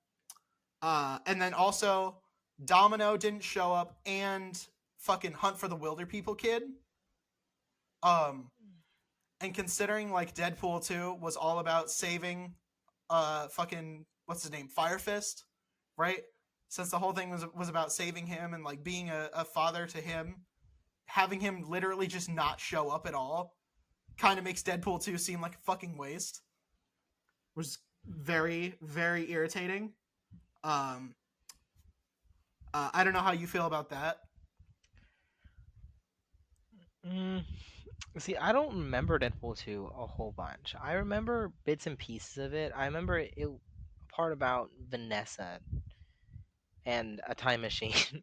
[SPEAKER 1] and then also Domino didn't show up, and fucking Hunt for the Wilder People kid. And considering like Deadpool 2 was all about saving fucking what's his name, Fire Fist, right? Since the whole thing was about saving him and like being a father to him, having him literally just not show up at all kind of makes Deadpool 2 seem like a fucking waste. Was very, very irritating. Um, I don't know how you feel about that.
[SPEAKER 2] Mm, see, I don't remember Deadpool 2 a whole bunch. I remember bits and pieces of it. I remember it part about Vanessa and a time machine,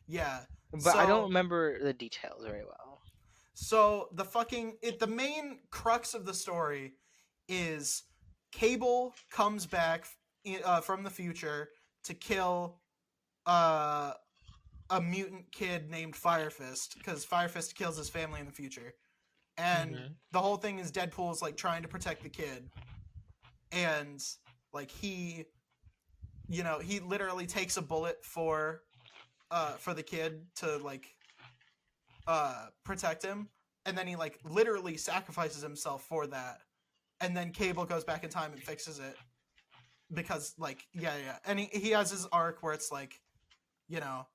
[SPEAKER 1] Yeah.
[SPEAKER 2] but I don't
[SPEAKER 1] So
[SPEAKER 2] remember the details very well.
[SPEAKER 1] the main crux of the story is Cable comes back from the future to kill uh, a mutant kid named Fire Fist because Fire Fist kills his family in the future, and
[SPEAKER 2] Hmm.
[SPEAKER 1] the whole thing is Deadpool's like trying to protect the kid, and like he literally takes a bullet for the kid to like protect him, and then he like literally sacrifices himself for that, and then Cable goes back in time and fixes it because like yeah, and he has his arc where it's like, you know,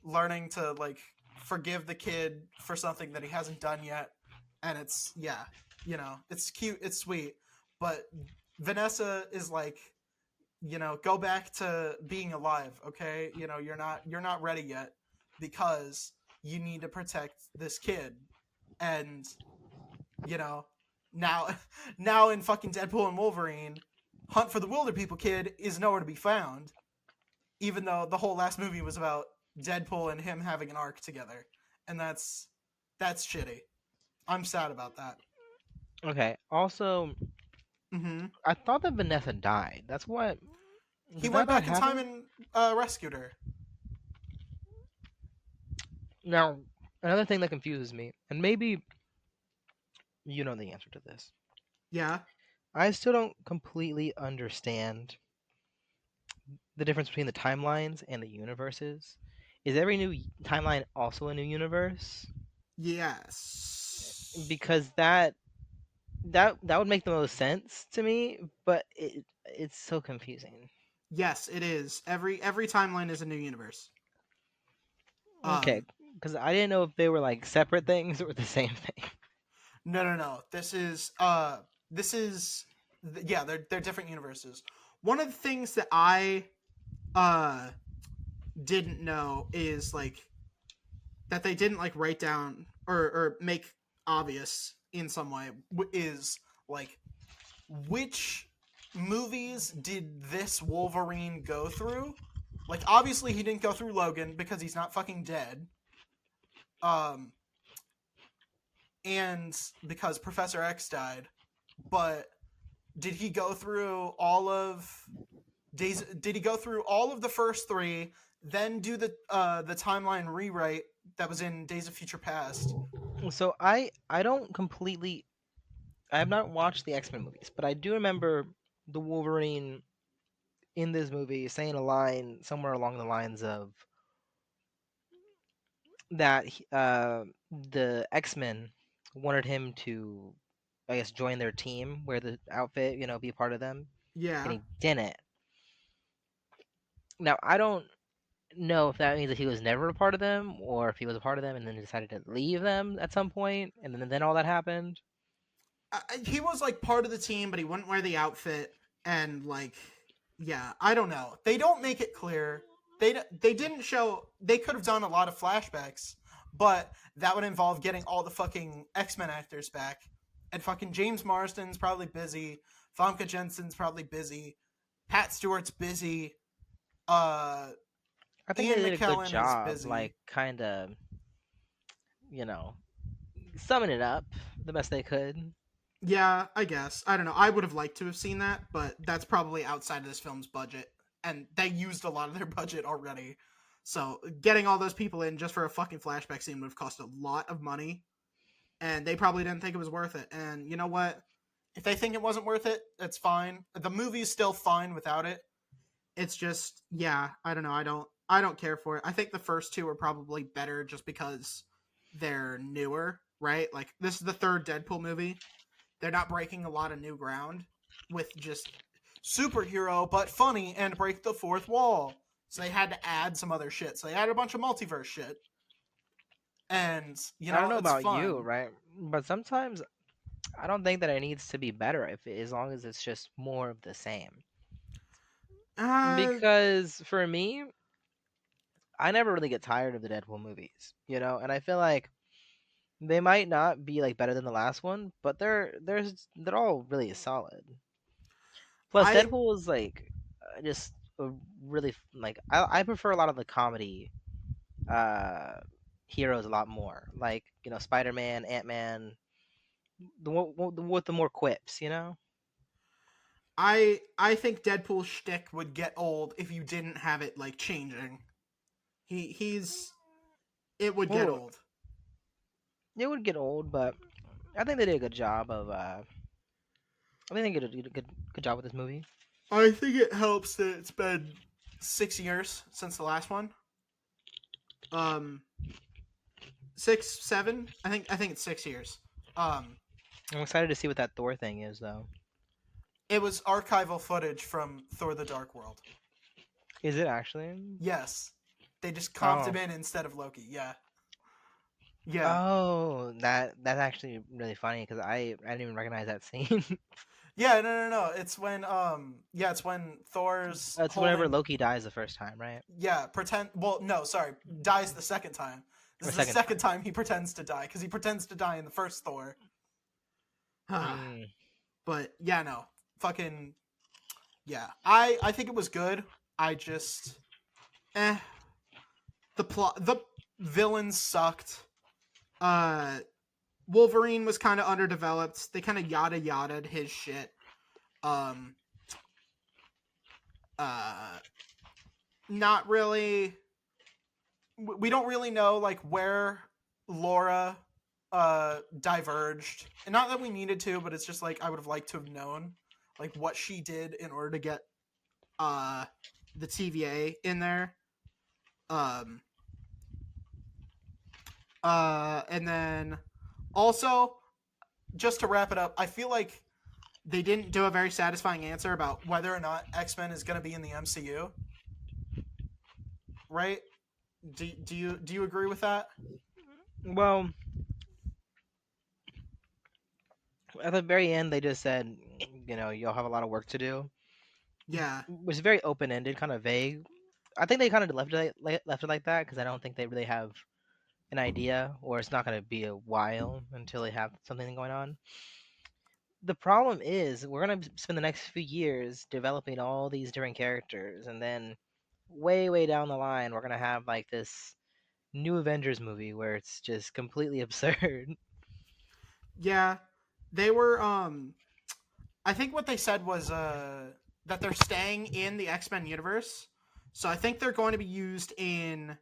[SPEAKER 1] learning to like forgive the kid for something that he hasn't done yet, and it's yeah, it's cute, it's sweet, but Vanessa is like, go back to being alive, okay? You're not ready yet because you need to protect this kid, and you know now now in fucking Deadpool and Wolverine, Hunt for the Wilder People kid is nowhere to be found, even though the whole last movie was about Deadpool and him having an arc together, and that's shitty. I'm sad about that.
[SPEAKER 2] Okay. Also,
[SPEAKER 1] Hmm.
[SPEAKER 2] I thought that Vanessa died. That's what.
[SPEAKER 1] He
[SPEAKER 2] Did
[SPEAKER 1] went
[SPEAKER 2] that
[SPEAKER 1] back in time
[SPEAKER 2] happen?
[SPEAKER 1] and rescued her.
[SPEAKER 2] Now, another thing that confuses me, and maybe you know the answer to this.
[SPEAKER 1] Yeah.
[SPEAKER 2] I still don't completely understand the difference between the timelines and the universes. Is every new timeline also a new universe?
[SPEAKER 1] Yes.
[SPEAKER 2] Because that would make the most sense to me, but it's so confusing.
[SPEAKER 1] Yes, it is. Every timeline is a new universe.
[SPEAKER 2] Okay,
[SPEAKER 1] Um,
[SPEAKER 2] because I didn't know if they were like separate things or the same thing.
[SPEAKER 1] no, no, no. This is yeah, they're different universes. One of the things that I uh didn't know is like that they didn't like write down or make obvious in some way is like which movies did this Wolverine go through? Like obviously he didn't go through Logan because he's not fucking dead. Um and because Professor X died, but did he go through all of days did he go through all of the first 3, then do the timeline rewrite that was in Days of Future Past?
[SPEAKER 2] So I don't completely. I have not watched the X Men movies, but I do remember the Wolverine in this movie saying a line somewhere along the lines of that the X Men wanted him to, I guess, join their team, wear the outfit, be a part of them, and
[SPEAKER 1] Yeah.
[SPEAKER 2] he didn't. Now I don't know if that means that he was never a part of them, or if he was a part of them and then decided to leave them at some point, and then all that happened.
[SPEAKER 1] He was like part of the team, but he wouldn't wear the outfit, and like, yeah, I don't know. They don't make it clear. They didn't show. They could have done a lot of flashbacks, but that would involve getting all the fucking X-Men actors back, and fucking James Marsden's probably busy. Famke Jensen's probably busy. Pat Stewart's busy. Uh,
[SPEAKER 2] I think
[SPEAKER 1] Ian
[SPEAKER 2] they did a good
[SPEAKER 1] McKellen is
[SPEAKER 2] job,
[SPEAKER 1] busy.
[SPEAKER 2] like kind of, you know, summing it up the best they could.
[SPEAKER 1] Yeah, I guess. I don't know. I would have liked to have seen that, but that's probably outside of this film's budget. And they used a lot of their budget already. So getting all those people in just for a fucking flashback scene would have cost a lot of money. And they probably didn't think it was worth it. And you know what? If they think it wasn't worth it, it's fine. The movie's still fine without it. It's just, yeah, I don't know. I don't care for it. I think the first two are probably better just because they're newer, right? Like this is the third Deadpool movie. They're not breaking a lot of new ground with just superhero but funny and break the fourth wall. So they had to add some other shit. So they added a bunch of multiverse shit, and
[SPEAKER 2] I don't know
[SPEAKER 1] it's
[SPEAKER 2] about you,
[SPEAKER 1] fun.
[SPEAKER 2] right? But sometimes I don't think that it needs to be better as long as it's just more of the same.
[SPEAKER 1] Uh,
[SPEAKER 2] Because for me, I never really get tired of the Deadpool movies, and I feel like they might not be like better than the last one, but they're all really solid. Plus,
[SPEAKER 1] I
[SPEAKER 2] Deadpool is like just a really like I prefer a lot of the comedy uh heroes a lot more, like Spider Man, Ant Man, the one with the more quips.
[SPEAKER 1] I think Deadpool's shtick would get old if you didn't have it like changing. He's it would get
[SPEAKER 2] Well,
[SPEAKER 1] old.
[SPEAKER 2] it would get old, but I think they did a good job of. I think they did a good job with this movie.
[SPEAKER 1] I think it helps that it's been 6 years since the last one. Um, 6, 7. I think it's 6 years. Um,
[SPEAKER 2] I'm excited to see what that Thor thing is, though.
[SPEAKER 1] it was archival footage from Thor: The Dark World.
[SPEAKER 2] Is it actually?
[SPEAKER 1] Yes, they just comped
[SPEAKER 2] Oh,
[SPEAKER 1] him in instead of Loki. Yeah, yeah,
[SPEAKER 2] oh, that's actually really funny because I didn't even recognize that scene.
[SPEAKER 1] yeah. No, no, no. It's when Thor's
[SPEAKER 2] That's whenever
[SPEAKER 1] holding.
[SPEAKER 2] Loki dies the first time, right?
[SPEAKER 1] Yeah, pretend. Well, no, sorry, dies the second time. This
[SPEAKER 2] Or
[SPEAKER 1] is the
[SPEAKER 2] second
[SPEAKER 1] second
[SPEAKER 2] time.
[SPEAKER 1] time he pretends to die because he pretends to die in the first Thor.
[SPEAKER 2] Mm.
[SPEAKER 1] But yeah, no, fucking yeah. I think it was good. I just eh. The villains sucked. Uh, Wolverine was kind of underdeveloped. They kind of yada yada'd his shit. Um, uh, not really. We don't really know like where Laura diverged, and not that we needed to, but it's just like I would have liked to have known like what she did in order to get uh the TVA in there. Um, and then also just to wrap it up, I feel like they didn't do a very satisfying answer about whether or not X-Men is going to be in the MCU, right? Do you agree with that?
[SPEAKER 2] Well, at the very end, they just said, you'll have a lot of work to do,
[SPEAKER 1] Yeah.
[SPEAKER 2] which is very open ended, kind of vague. I think they kind of left it like that because I don't think they really have an idea, or it's not going to be a while until they have something going on. The problem is we're going to spend the next few years developing all these different characters, and then way down the line, we're going to have like this new Avengers movie where it's just completely absurd.
[SPEAKER 1] Yeah. They were I think what they said was that they're staying in the X-Men universe. So I think they're going to be used in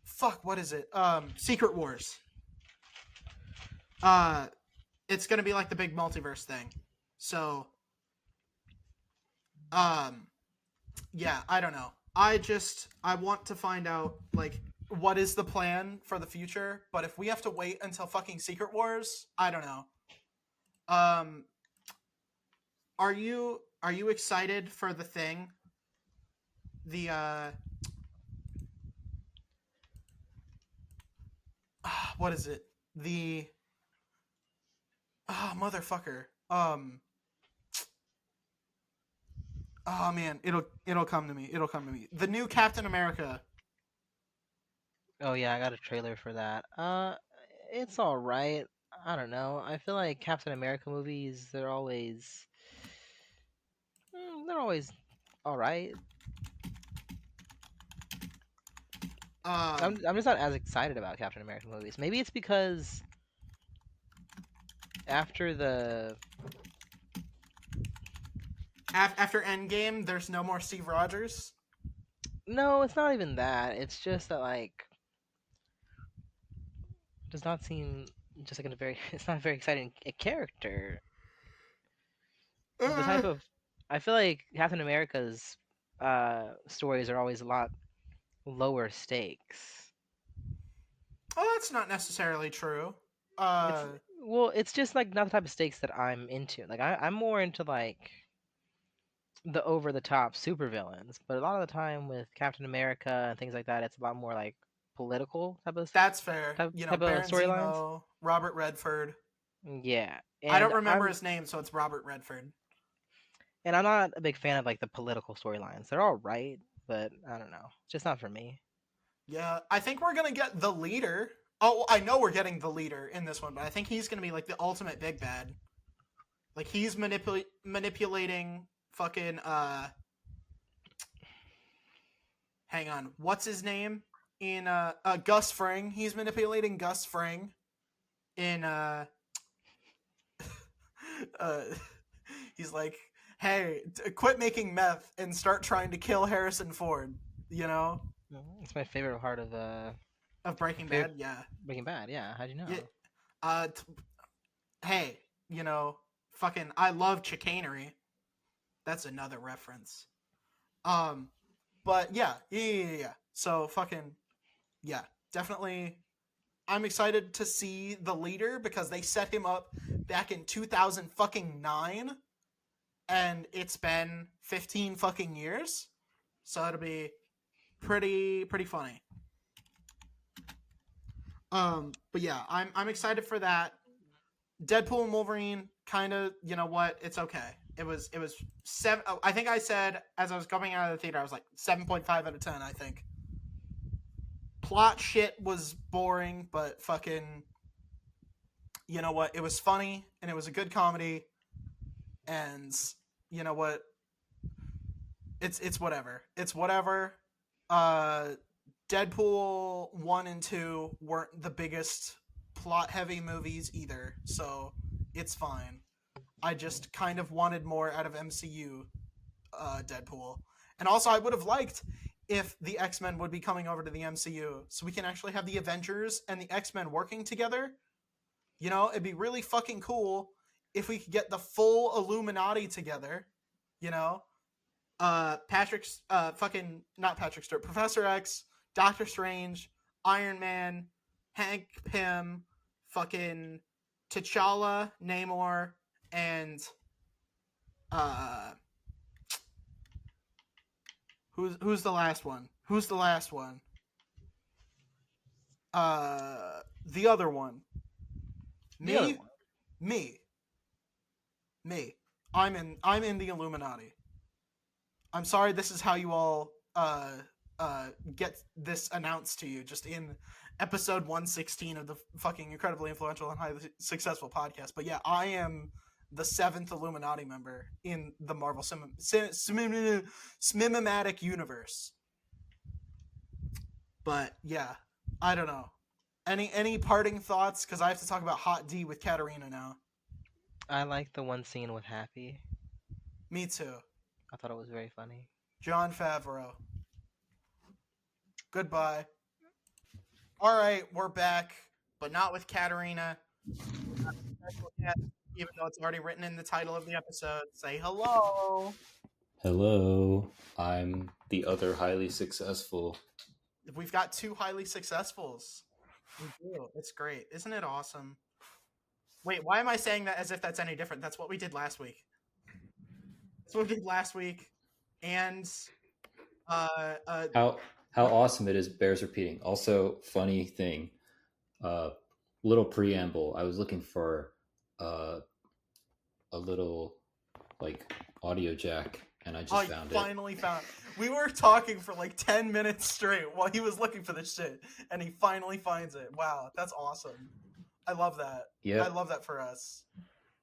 [SPEAKER 1] fuck, what is it? Secret Wars. Uh it's going to be like the big multiverse thing. So um yeah, I don't know. I want to find out like what is the plan for the future, but if we have to wait until fucking Secret Wars, I don't know. Um are you excited for the thing? The what is it? The motherfucker. Oh man, it'll come to me. It'll come to me. The new Captain America.
[SPEAKER 2] Oh yeah, I got a trailer for that. It's all right. I don't know. I feel like Captain America movies, they're always all right. I'm
[SPEAKER 1] Um
[SPEAKER 2] I'm just not as excited about Captain America movies. Maybe it's because after the
[SPEAKER 1] after Endgame, there's no more Steve Rogers.
[SPEAKER 2] no, it's not even that. It's just that like it does not seem just like a very it's not a very exciting character. The
[SPEAKER 1] Uh,
[SPEAKER 2] type of I feel like Captain America's stories are always a lot lower stakes.
[SPEAKER 1] oh, that's not necessarily true.
[SPEAKER 2] It's
[SPEAKER 1] Uh,
[SPEAKER 2] well, it's just like not the type of stakes that I'm into. Like I'm more into like the over the top supervillains, but a lot of the time with Captain America and things like that, it's a lot more like political
[SPEAKER 1] That's fair.
[SPEAKER 2] type,
[SPEAKER 1] You know,
[SPEAKER 2] type of
[SPEAKER 1] Baron
[SPEAKER 2] storylines.
[SPEAKER 1] Zemo, Robert Redford.
[SPEAKER 2] Yeah,
[SPEAKER 1] I don't remember his name, so it's Robert Redford.
[SPEAKER 2] and I'm not a big fan of like the political storylines. They're all right, but I don't know, just not for me.
[SPEAKER 1] Yeah, I think we're gonna get the leader. Oh, I know we're getting the leader in this one, but I think he's gonna be like the ultimate big bad. Like he's manipulating fucking hang on, what's his name in Gus Fring? He's manipulating Gus Fring in uh he's like, hey, quit making meth and start trying to kill Harrison Ford. You know,
[SPEAKER 2] It's my favorite part
[SPEAKER 1] of Breaking
[SPEAKER 2] favorite
[SPEAKER 1] Bad. Yeah,
[SPEAKER 2] Breaking Bad. Yeah, how'd you know?
[SPEAKER 1] yeah. Uh, hey, you know, fucking, I love chicanery. That's another reference. Um, but yeah. So fucking yeah, definitely. I'm excited to see the leader because they set him up back in 2009, and it's been 15 fucking years. So it'll be pretty funny. But yeah, I'm excited for that. Deadpool and Wolverine, kind of, you know what? It's okay. It was 7. Oh, I think I said as I was coming out of the theater, I was like 7.5 out of 10. I think plot shit was boring, but fucking, you know what? It was funny and it was a good comedy, and you know what? It's whatever. It's whatever. Uh, Deadpool 1 and 2 weren't the biggest plot heavy movies either, so it's fine. I just kind of wanted more out of MCU Deadpool. And also, I would have liked if the X-Men would be coming over to the MCU so we can actually have the Avengers and the X-Men working together. You know, it'd be really fucking cool if we could get the full Illuminati together, you know? Patrick's, fucking, not Patrick Stewart, Professor X, Doctor Strange, Iron Man, Hank Pym, fucking T'Challa, Namor, and uh who's the last one? Who's the last one? The other one.
[SPEAKER 2] The other
[SPEAKER 1] Me?
[SPEAKER 2] one.
[SPEAKER 1] Me. Me. I'm in the Illuminati. I'm sorry this is how you all get this announced to you just in episode 116 of the fucking incredibly influential and highly successful podcast. But yeah, I am the 7th Illuminati member in the Marvel Cinematic universe. But yeah, I don't know. Any parting thoughts? Because I have to talk about Hot D with Katarina now.
[SPEAKER 2] I like the one scene with Happy.
[SPEAKER 1] Me too.
[SPEAKER 2] I thought it was very funny.
[SPEAKER 1] Jon Favreau. Goodbye. All right, we're back, but not with Katarina. Even though it's already written in the title of the episode. Say hello.
[SPEAKER 3] Hello, I'm the other highly successful.
[SPEAKER 1] We've got 2 highly successfuls. We do. It's great. Isn't it awesome? Wait, why am I saying that as if that's any different? That's what we did last week. That's what we did last week. And
[SPEAKER 3] How awesome it is bears repeating. Also, funny thing, little preamble. I was looking for a little like audio jack, and I just found it.
[SPEAKER 1] Finally found it. We were talking for like 10 minutes straight while he was looking for this shit, and he finally finds it. Wow, that's awesome. I love that.
[SPEAKER 3] Yeah,
[SPEAKER 1] I love that for us.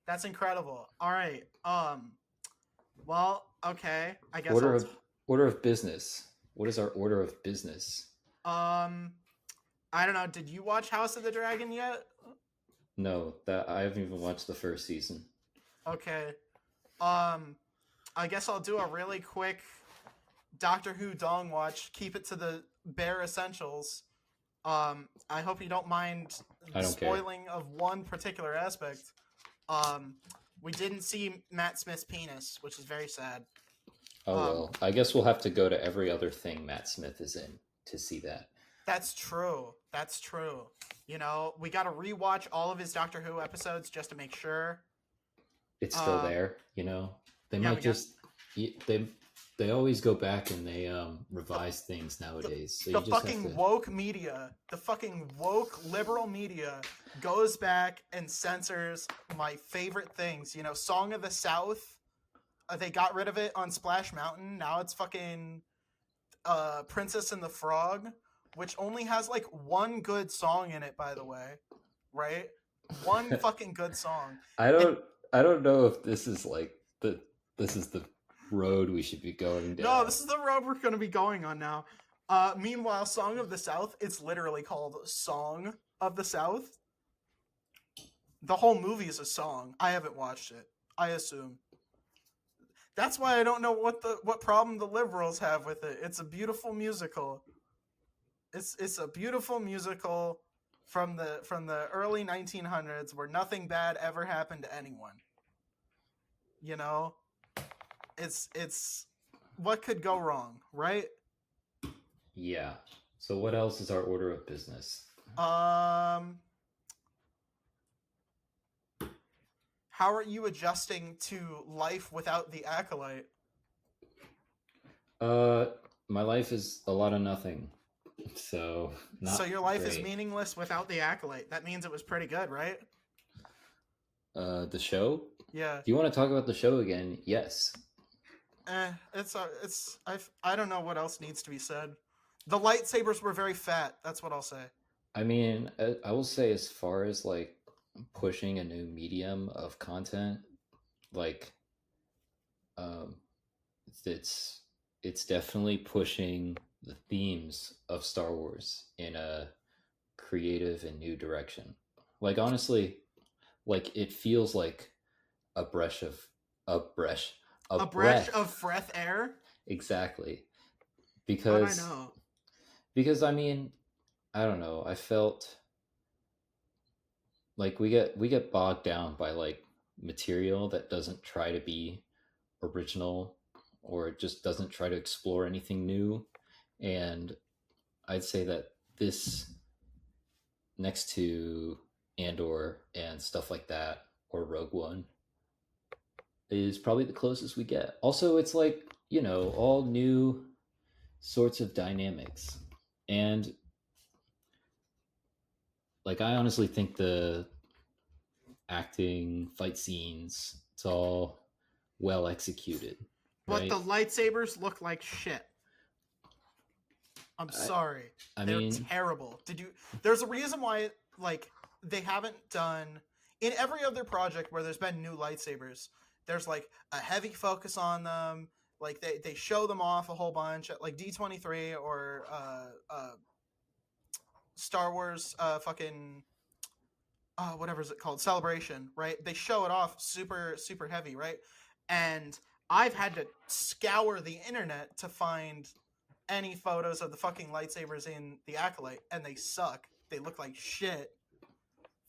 [SPEAKER 1] That's incredible. All right. Well, okay. I guess
[SPEAKER 3] order of business. What is our order of business?
[SPEAKER 1] I don't know. Did you watch House of the Dragon yet?
[SPEAKER 3] No, that I haven't even watched the first season.
[SPEAKER 1] Okay. I guess I'll do a really quick Doctor Who dong watch. Keep it to the bare essentials. I hope you don't mind the spoiling of one particular aspect. We didn't see Matt Smith's penis, which is very sad.
[SPEAKER 3] Oh well, I guess we'll have to go to every other thing Matt Smith is in to see that.
[SPEAKER 1] That's true. That's true. You know, we got to rewatch all of his Doctor Who episodes just to make sure
[SPEAKER 3] it's still there. You know, they might just they always go back and they revise things nowadays. So
[SPEAKER 1] The
[SPEAKER 3] you just
[SPEAKER 1] fucking
[SPEAKER 3] have to.
[SPEAKER 1] woke media, the fucking woke liberal media goes back and censors my favorite things. You know, Song of the South. They got rid of it on Splash Mountain. Now it's fucking Princess and the Frog, which only has like one good song in it, by the way. Right? One fucking good song.
[SPEAKER 3] I don't know if this is like this is the road we should be going down.
[SPEAKER 1] No, this is the road we're going to be going on now. Meanwhile, Song of the South, it's literally called Song of the South. The whole movie is a song. I haven't watched it. I assume. That's why I don't know what problem the liberals have with it. It's a beautiful musical. It's a beautiful musical from the early 1900s where nothing bad ever happened to anyone. You know, it's what could go wrong, right?
[SPEAKER 3] Yeah. So what else is our order of business?
[SPEAKER 1] How are you adjusting to life without the Acolyte?
[SPEAKER 3] My life is a lot of nothing. So
[SPEAKER 1] your life
[SPEAKER 3] great.
[SPEAKER 1] is meaningless without the Acolyte. That means it was pretty good, right?
[SPEAKER 3] The show?
[SPEAKER 1] Yeah.
[SPEAKER 3] Do you want to talk about the show again? Yes.
[SPEAKER 1] I don't know what else needs to be said. The lightsabers were very fat. That's what I'll say. I
[SPEAKER 3] mean, I will say as far as like pushing a new medium of content, like it's definitely pushing the themes of Star Wars in a creative and new direction. Like honestly, like it feels like a breath of fresh air. Exactly. Because I mean, I don't know, I felt like we get bogged down by like material that doesn't try to be original or it just doesn't try to explore anything new. And I'd say that this, next to Andor and stuff like that, or Rogue One, is probably the closest we get. Also, it's like, you know, all new sorts of dynamics. And like, I honestly think the acting, fight scenes, it's all well executed.
[SPEAKER 1] But the lightsabers look like shit. I'm sorry. They're terrible. There's a reason why, like, they haven't done, in every other project where there's been new lightsabers, there's like a heavy focus on them. Like they show them off a whole bunch at like D23 or Star Wars fucking whatever is it called, Celebration, right? They show it off super super heavy, right? And I've had to scour the internet to find any photos of the fucking lightsabers in the Acolyte, and they suck. They look like shit.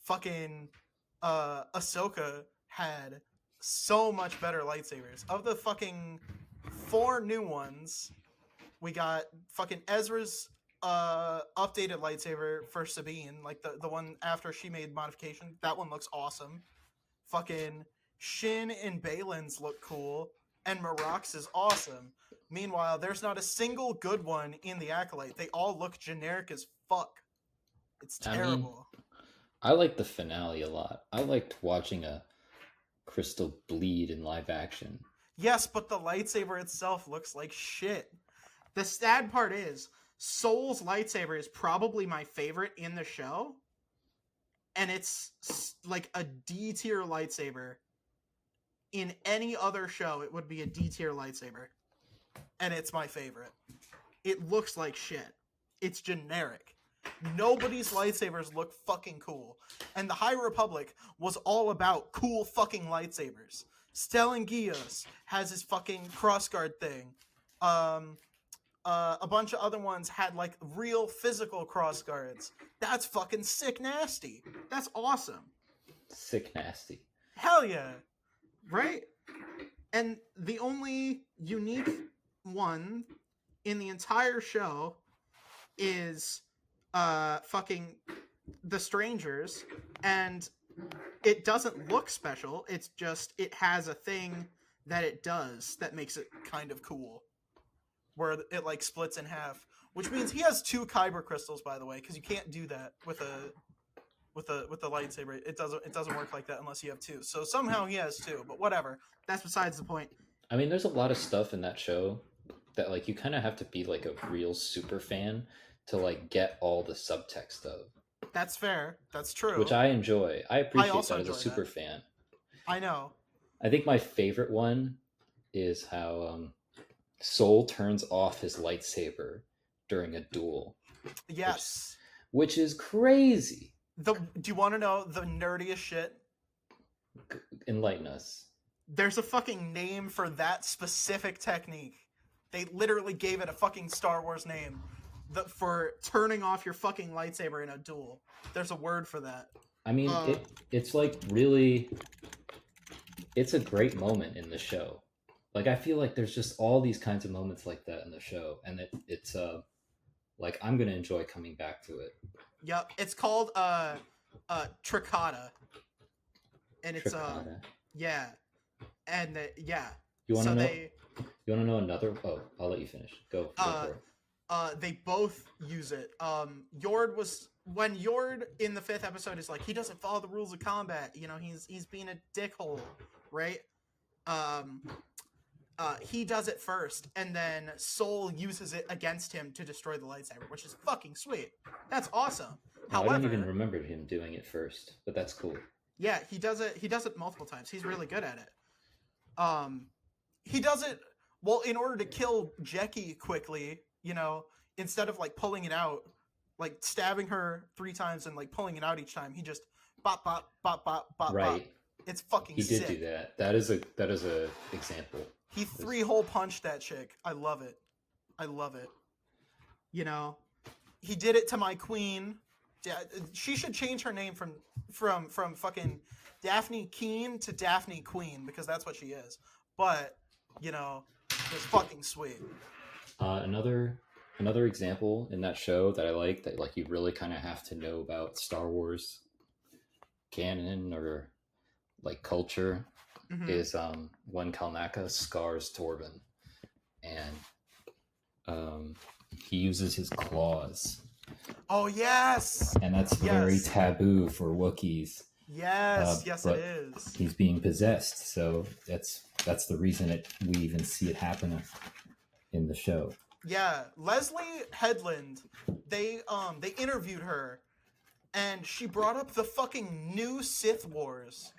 [SPEAKER 1] Fucking Ahsoka had so much better lightsabers. Of the fucking 4 new ones, we got fucking Ezra's updated lightsaber for Sabine, like the one after she made modification. That one looks awesome. Fucking Shin and Balin's look cool, and Marok's is awesome. Meanwhile, there's not a single good one in the Acolyte. They all look generic as fuck. It's terrible.
[SPEAKER 3] I like the finale a lot. I liked watching a crystal bleed in live action.
[SPEAKER 1] Yes, but the lightsaber itself looks like shit. The sad part is, Soul's lightsaber is probably my favorite in the show, and it's like a D tier lightsaber. In any other show, it would be a D tier lightsaber, and it's my favorite. It looks like shit. It's generic. Nobody's lightsabers look fucking cool, and the High Republic was all about cool fucking lightsabers. Stellan Gios has his fucking crossguard thing. A bunch of other ones had like real physical crossguards. That's fucking sick nasty. That's awesome.
[SPEAKER 3] Sick nasty.
[SPEAKER 1] Hell yeah. Right? And the only unique one in the entire show is fucking the Strangers, and it doesn't look special. It's just, it has a thing that it does that makes it kind of cool, where it like splits in half, which means he has 2 kyber crystals, by the way, because you can't do that with a lightsaber. It doesn't work like that unless you have 2. So somehow he has 2, but whatever. That's besides the point.
[SPEAKER 3] I mean, there's a lot of stuff in that show that like you kind of have to be like a real super fan to like get all the subtext of.
[SPEAKER 1] That's fair. That's true.
[SPEAKER 3] Which I enjoy. I appreciate
[SPEAKER 1] also
[SPEAKER 3] that as a
[SPEAKER 1] enjoy
[SPEAKER 3] super
[SPEAKER 1] that.
[SPEAKER 3] fan.
[SPEAKER 1] I know.
[SPEAKER 3] I think my favorite one is how Soul turns off his lightsaber during a duel.
[SPEAKER 1] Yes.
[SPEAKER 3] Which is crazy.
[SPEAKER 1] Do you want to know the nerdiest shit?
[SPEAKER 3] Enlighten us.
[SPEAKER 1] There's a fucking name for that specific technique. They literally gave it a fucking Star Wars name for turning off your fucking lightsaber in a duel. There's a word for that.
[SPEAKER 3] I mean, it's like really... It's a great moment in the show. Like, I feel like there's just all these kinds of moments like that in the show. And it's like, I'm going to enjoy coming back to it.
[SPEAKER 1] Yep. It's called Tricata. And it's...
[SPEAKER 3] Tricata.
[SPEAKER 1] Yeah. And yeah.
[SPEAKER 3] You want to know? You want to know another? Oh, I'll let you finish. Go for it.
[SPEAKER 1] They both use it. When Yord in the 5th episode is like, he doesn't follow the rules of combat. You know, he's being a dickhole, right? He does it first, and then Soul uses it against him to destroy the lightsaber, which is fucking sweet. That's awesome. However,
[SPEAKER 3] I don't even remember him doing it first, but that's cool.
[SPEAKER 1] Yeah, he does it. He does it multiple times. He's really good at it. He does it well in order to kill Jeki quickly. You know, instead of like pulling it out, like stabbing her 3 times and like pulling it out each time, he just bop bop bop bop bop.
[SPEAKER 3] Right.
[SPEAKER 1] Bop. It's fucking.
[SPEAKER 3] He did
[SPEAKER 1] sick.
[SPEAKER 3] do that. That is a example.
[SPEAKER 1] He 3-hole punched that chick. I love it. I love it. You know, he did it to my queen. She should change her name from fucking Daphne Keen to Daphne Queen, because that's what she is. But you know, it's fucking sweet.
[SPEAKER 3] Another example in that show that I like, that like you really kind of have to know about Star Wars canon or like culture, is when Kalnaka scars Torben, and he uses his claws.
[SPEAKER 1] Oh yes,
[SPEAKER 3] and that's very taboo for Wookiees.
[SPEAKER 1] Yes, yes it is.
[SPEAKER 3] He's being possessed, so that's the reason we even see it happen in the show.
[SPEAKER 1] Yeah, Leslie Headland, they interviewed her, and she brought up the fucking new Sith Wars.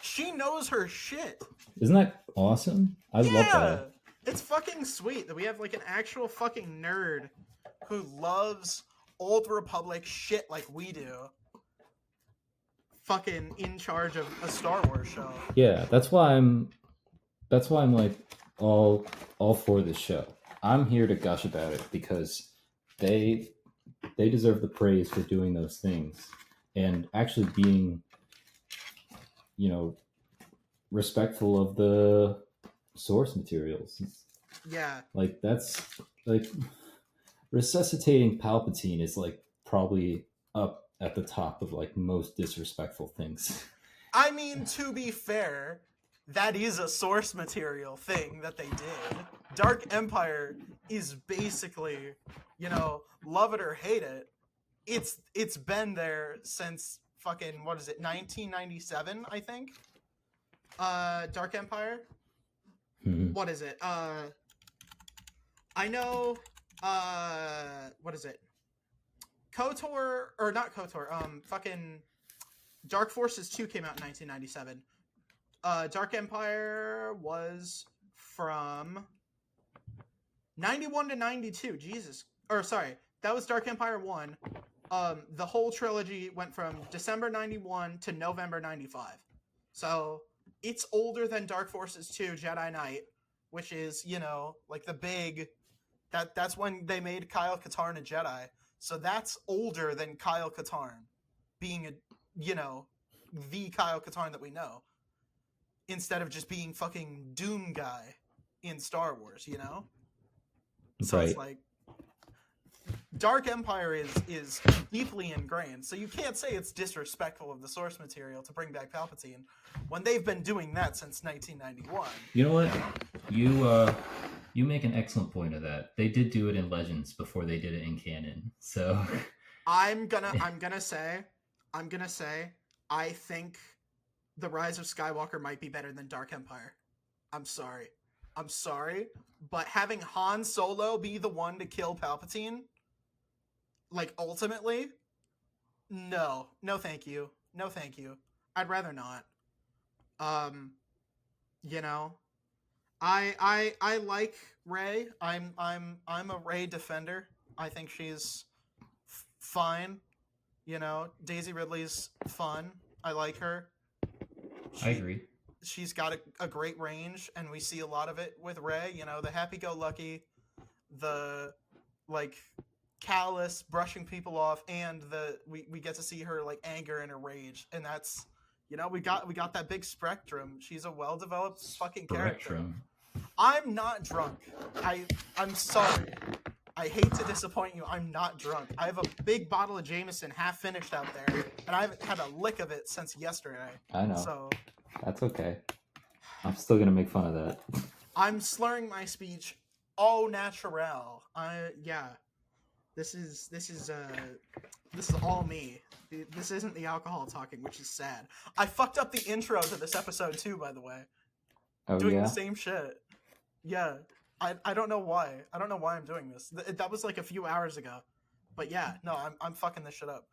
[SPEAKER 1] She knows her shit.
[SPEAKER 3] Isn't that awesome? I love that.
[SPEAKER 1] It's fucking sweet that we have like an actual fucking nerd who loves Old Republic shit like we do. Fucking in charge of a Star Wars show.
[SPEAKER 3] Yeah, that's why I'm like all for this show. I'm here to gush about it because they deserve the praise for doing those things and actually being, you know, respectful of the source materials.
[SPEAKER 1] Yeah.
[SPEAKER 3] Like that's like resuscitating Palpatine is like probably up at the top of like most disrespectful things.
[SPEAKER 1] I mean, to be fair, that is a source material thing that they did. Dark Empire is basically, you know, love it or hate it. It's been there since fucking, what is it, 1997, I think? Dark Empire?
[SPEAKER 3] Mm-hmm.
[SPEAKER 1] What is it? I know, what is it? KOTOR, or not KOTOR, fucking Dark Forces 2 came out in 1997. Dark Empire was from 91 to 92. Jesus. Or sorry, that was Dark Empire 1. The whole trilogy went from December 91 to November 95. So it's older than Dark Forces 2 Jedi Knight, which is, you know, like the big... That's when they made Kyle Katarn a Jedi. So that's older than Kyle Katarn being a, you know, the Kyle Katarn that we know. Instead of just being fucking Doom guy in Star Wars, you know? So
[SPEAKER 3] right.
[SPEAKER 1] It's like, Dark Empire is deeply ingrained, so you can't say it's disrespectful of the source material to bring back Palpatine when they've been doing that since 1991.
[SPEAKER 3] You know what? You make an excellent point of that. They did do it in Legends before they did it in canon. So
[SPEAKER 1] I'm gonna say, I think The Rise of Skywalker might be better than Dark Empire. I'm sorry, but having Han Solo be the one to kill Palpatine, like ultimately, no, thank you, I'd rather not. You know, I like Rey. I'm a Rey defender. I think she's fine. You know, Daisy Ridley's fun. I like her.
[SPEAKER 3] I agree.
[SPEAKER 1] She's got a great range, and we see a lot of it with Rey. You know, the happy-go-lucky, the like callous, brushing people off, and we get to see her like anger and her rage, and that's, you know, we got that big spectrum. She's a well-developed fucking character.
[SPEAKER 3] Spectrum.
[SPEAKER 1] I'm not drunk. I'm sorry. I hate to disappoint you. I'm not drunk. I have a big bottle of Jameson half finished out there, and I haven't had a lick of it since yesterday.
[SPEAKER 3] I know.
[SPEAKER 1] So
[SPEAKER 3] That's okay. I'm still gonna make fun of that.
[SPEAKER 1] I'm slurring my speech au naturel. This is all me. This isn't the alcohol talking, which is sad. I fucked up the intro to this episode too, by the way.
[SPEAKER 3] Oh,
[SPEAKER 1] doing
[SPEAKER 3] yeah?
[SPEAKER 1] the same shit. Yeah. I don't know why. I don't know why I'm doing this. That was like a few hours ago. But yeah, no, I'm fucking this shit up.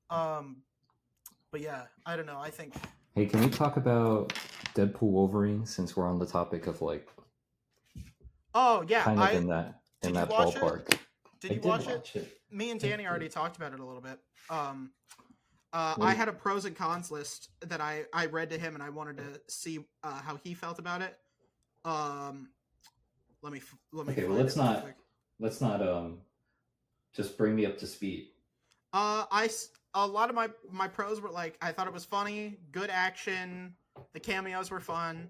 [SPEAKER 1] But yeah, I don't know. I think.
[SPEAKER 3] Hey, can we talk about Deadpool Wolverine since we're on the topic of like
[SPEAKER 1] Oh yeah,
[SPEAKER 3] kind of in that
[SPEAKER 1] watch it?
[SPEAKER 3] ballpark?
[SPEAKER 1] Did you watch it? Me and Danny already talked about it a little bit. I had a pros and cons list that I read to him, and I wanted to see how he felt about it. Let me.
[SPEAKER 3] Okay, well, let's not just bring me up to speed.
[SPEAKER 1] A lot of my pros were like, I thought it was funny, good action, the cameos were fun.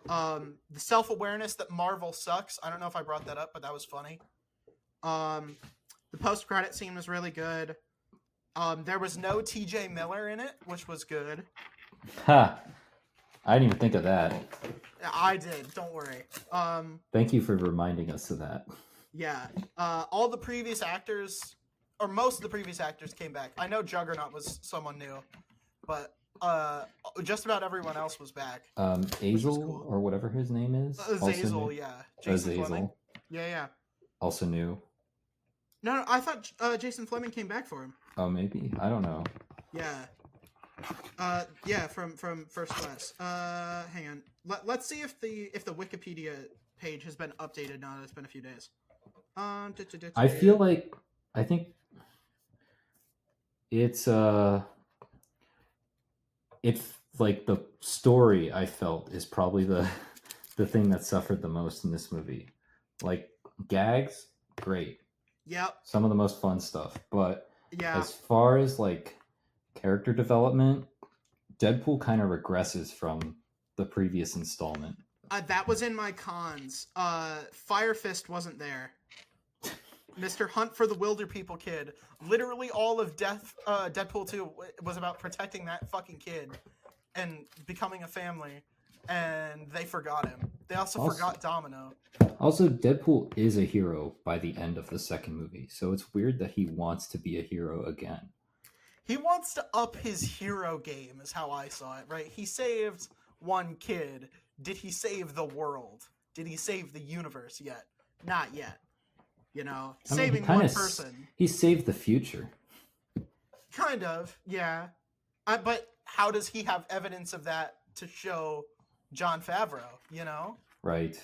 [SPEAKER 1] The self-awareness that Marvel sucks. I don't know if I brought that up, but that was funny. The post-credit scene was really good. There was no TJ Miller in it, which was good.
[SPEAKER 3] Ha! I didn't even think of that.
[SPEAKER 1] I did, don't worry.
[SPEAKER 3] Thank you for reminding us of that.
[SPEAKER 1] Yeah. All the previous actors, or most of the previous actors, came back. I know Juggernaut was someone new, but just about everyone else was back.
[SPEAKER 3] Azazel,
[SPEAKER 1] cool.
[SPEAKER 3] or whatever his name is.
[SPEAKER 1] Azazel, yeah. Jason
[SPEAKER 3] Azazel.
[SPEAKER 1] Fleming. Yeah.
[SPEAKER 3] Also new.
[SPEAKER 1] No, I thought Jason Fleming came back for him.
[SPEAKER 3] Oh, maybe. I don't know.
[SPEAKER 1] Yeah. Yeah, from First Class. Hang on. Let's see if the Wikipedia page has been updated now that it's been a few days.
[SPEAKER 3] I feel like I think it's like the story I felt is probably the thing that suffered the most in this movie. Like gags, great.
[SPEAKER 1] Yep.
[SPEAKER 3] Some of the most fun stuff, but
[SPEAKER 1] yeah,
[SPEAKER 3] as far as like character development, Deadpool kind of regresses from the previous installment.
[SPEAKER 1] That was in my cons. Fire Fist wasn't there. Mr. Hunt for the Wilder People kid. Literally all of Deadpool 2 was about protecting that fucking kid and becoming a family, and they forgot him. They also forgot Domino.
[SPEAKER 3] Also, Deadpool is a hero by the end of the second movie, so it's weird that he wants to be a hero again.
[SPEAKER 1] He wants to up his hero game, is how I saw it, right? He saved one kid. Did he save the world? Did he save the universe yet? Not yet. You know, saving one person.
[SPEAKER 3] He saved the future.
[SPEAKER 1] Kind of, yeah. But how does he have evidence of that to show Jon Favreau, you know?
[SPEAKER 3] Right.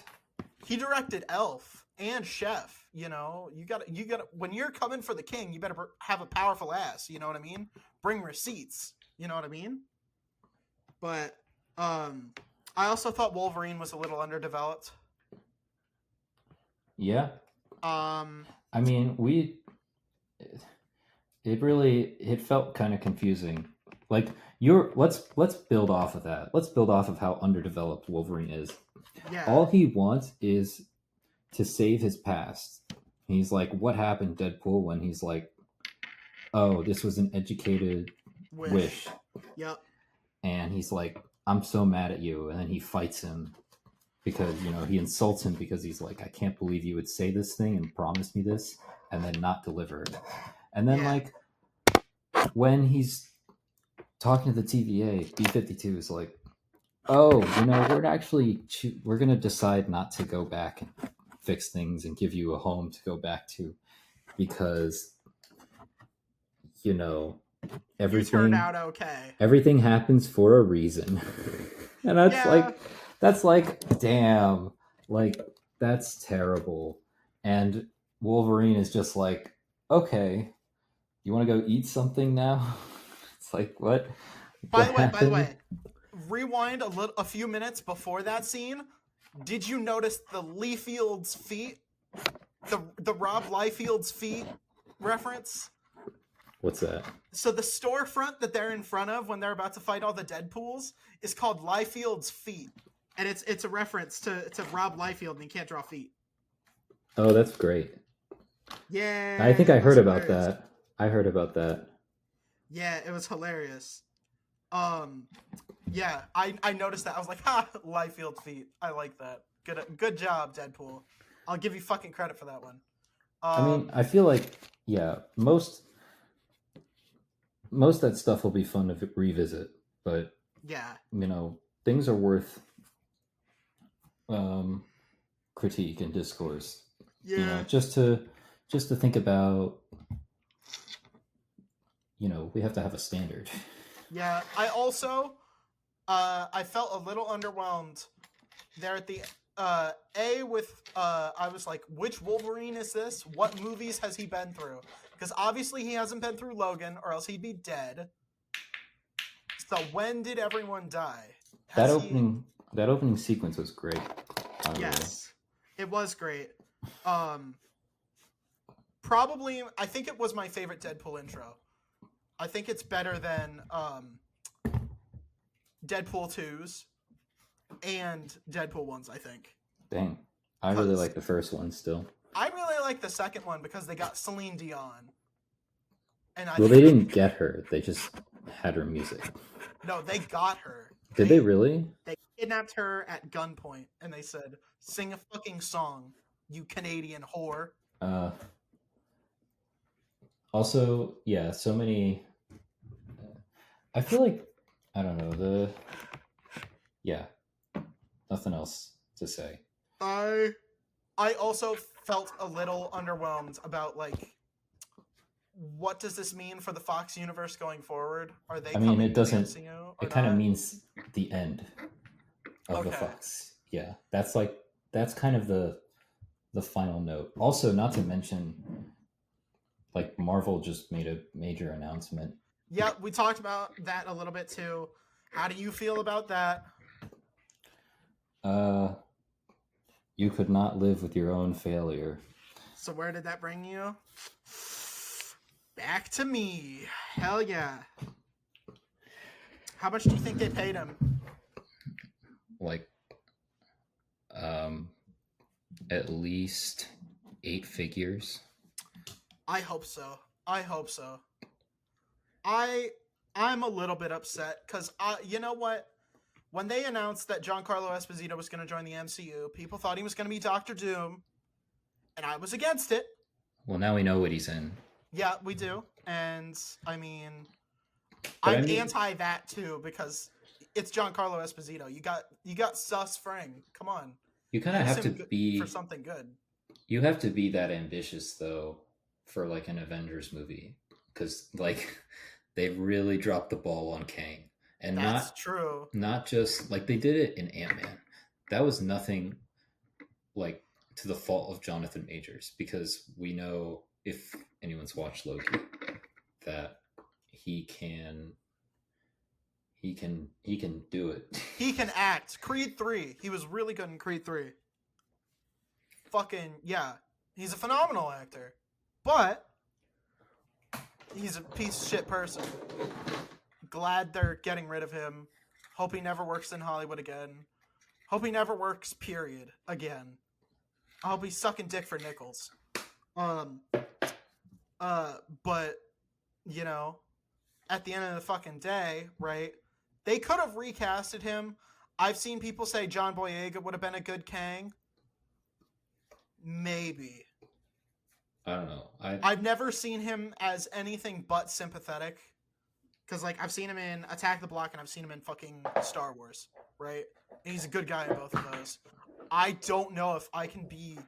[SPEAKER 1] He directed Elf and Chef, you know? You gotta, when you're coming for the king, you better have a powerful ass, you know what I mean? Bring receipts, you know what I mean? But, I also thought Wolverine was a little underdeveloped.
[SPEAKER 3] Yeah.
[SPEAKER 1] I
[SPEAKER 3] mean, it felt kind of confusing. Like let's build off of that. Let's build off of how underdeveloped Wolverine is.
[SPEAKER 1] Yeah.
[SPEAKER 3] All he wants is to save his past. he's like, "What happened, Deadpool?" When he's like, "Oh, this was an educated wish."
[SPEAKER 1] Yep.
[SPEAKER 3] And he's like, "I'm so mad at you," and then he fights him because he insults him because he's like, "I can't believe you would say this thing and promise me this and then not deliver." And then like when he's talking to the TVA, B-52 is like, "Oh, we're gonna decide not to go back and fix things and give you a home to go back to because everything
[SPEAKER 1] you turned out okay.
[SPEAKER 3] Everything happens for a reason." And that's like damn, like that's terrible. And Wolverine is just like, "Okay, you want to go eat something now?" It's like, what?
[SPEAKER 1] By the way, rewind a few minutes before that scene. Did you notice the Liefield's feet? The Rob Liefeld's feet reference?
[SPEAKER 3] What's that?
[SPEAKER 1] So the storefront that they're in front of when they're about to fight all the Deadpools is called Liefeld's feet. And it's a reference to Rob Liefeld, and he can't draw feet.
[SPEAKER 3] Oh, that's great.
[SPEAKER 1] Yeah.
[SPEAKER 3] I think I heard about that.
[SPEAKER 1] Yeah, it was hilarious. Yeah, I noticed that. I was like, ha, Liefeld feet. I like that. Good job, Deadpool. I'll give you fucking credit for that one.
[SPEAKER 3] I mean, I feel like, yeah, most of that stuff will be fun to revisit, but
[SPEAKER 1] yeah,
[SPEAKER 3] things are worth critique and discourse.
[SPEAKER 1] Yeah.
[SPEAKER 3] Just to think about, we have to have a standard.
[SPEAKER 1] Yeah, I also I felt a little underwhelmed there at the I was like, which Wolverine is this? What movies has he been through? Because obviously he hasn't been through Logan, or else he'd be dead. So when did everyone die?
[SPEAKER 3] That opening sequence was great.
[SPEAKER 1] Yes, it was great. Probably, I think it was my favorite Deadpool intro. I think it's better than Deadpool 2's and Deadpool 1's, I think.
[SPEAKER 3] Dang. I really like the first one still.
[SPEAKER 1] I really like the second one because they got Celine Dion. And
[SPEAKER 3] they didn't get her. They just had her music.
[SPEAKER 1] No, they got her.
[SPEAKER 3] Did they really?
[SPEAKER 1] They kidnapped her at gunpoint, and they said, "Sing a fucking song, you Canadian whore."
[SPEAKER 3] Also, yeah, so many... I feel like, I don't know, nothing else to say.
[SPEAKER 1] I also felt a little underwhelmed about, like, what does this mean for the Fox universe going forward? Are they coming
[SPEAKER 3] it doesn't...
[SPEAKER 1] to the MCU
[SPEAKER 3] it kind of means the end of the Fox. Yeah, that's kind of the final note. Also, not to mention, like, Marvel just made a major announcement.
[SPEAKER 1] Yeah, we talked about that a little bit too. How do you feel about that?
[SPEAKER 3] You could not live with your own failure.
[SPEAKER 1] So where did that bring you? Back to me. Hell yeah. How much do you think they paid him?
[SPEAKER 3] Like, at least 8 figures.
[SPEAKER 1] I hope so. I'm a little bit upset because you know what? When they announced that Giancarlo Esposito was going to join the MCU, people thought he was going to be Doctor Doom, and I was against it.
[SPEAKER 3] Well, now we know what he's in.
[SPEAKER 1] Yeah, we do. And, I mean, I'm anti that, too, because it's Giancarlo Esposito. You got Sus Fring. Come on.
[SPEAKER 3] You kind of have to be...
[SPEAKER 1] for something good.
[SPEAKER 3] You have to be that ambitious, though, for, like, an Avengers movie. Because, like, they really dropped the ball on Kang. And
[SPEAKER 1] that's true.
[SPEAKER 3] Not just, like, they did it in Ant-Man. That was nothing, like, to the fault of Jonathan Majors. Because we know, if anyone's watched Loki, that he can do it.
[SPEAKER 1] He can act. Creed 3. He was really good in Creed 3. Fucking, yeah. He's a phenomenal actor. But he's a piece of shit person. Glad they're getting rid of him. Hope he never works in Hollywood again. Hope he never works, period, again. I hope he's sucking dick for nickels. Um, but you know, at the end of the fucking day, right? They could have recasted him. I've seen people say John Boyega would have been a good Kang. Maybe.
[SPEAKER 3] I don't know.
[SPEAKER 1] I've never seen him as anything but sympathetic. Because, like, I've seen him in Attack the Block and I've seen him in fucking Star Wars, right? And he's a good guy in both of those. I don't know if I can be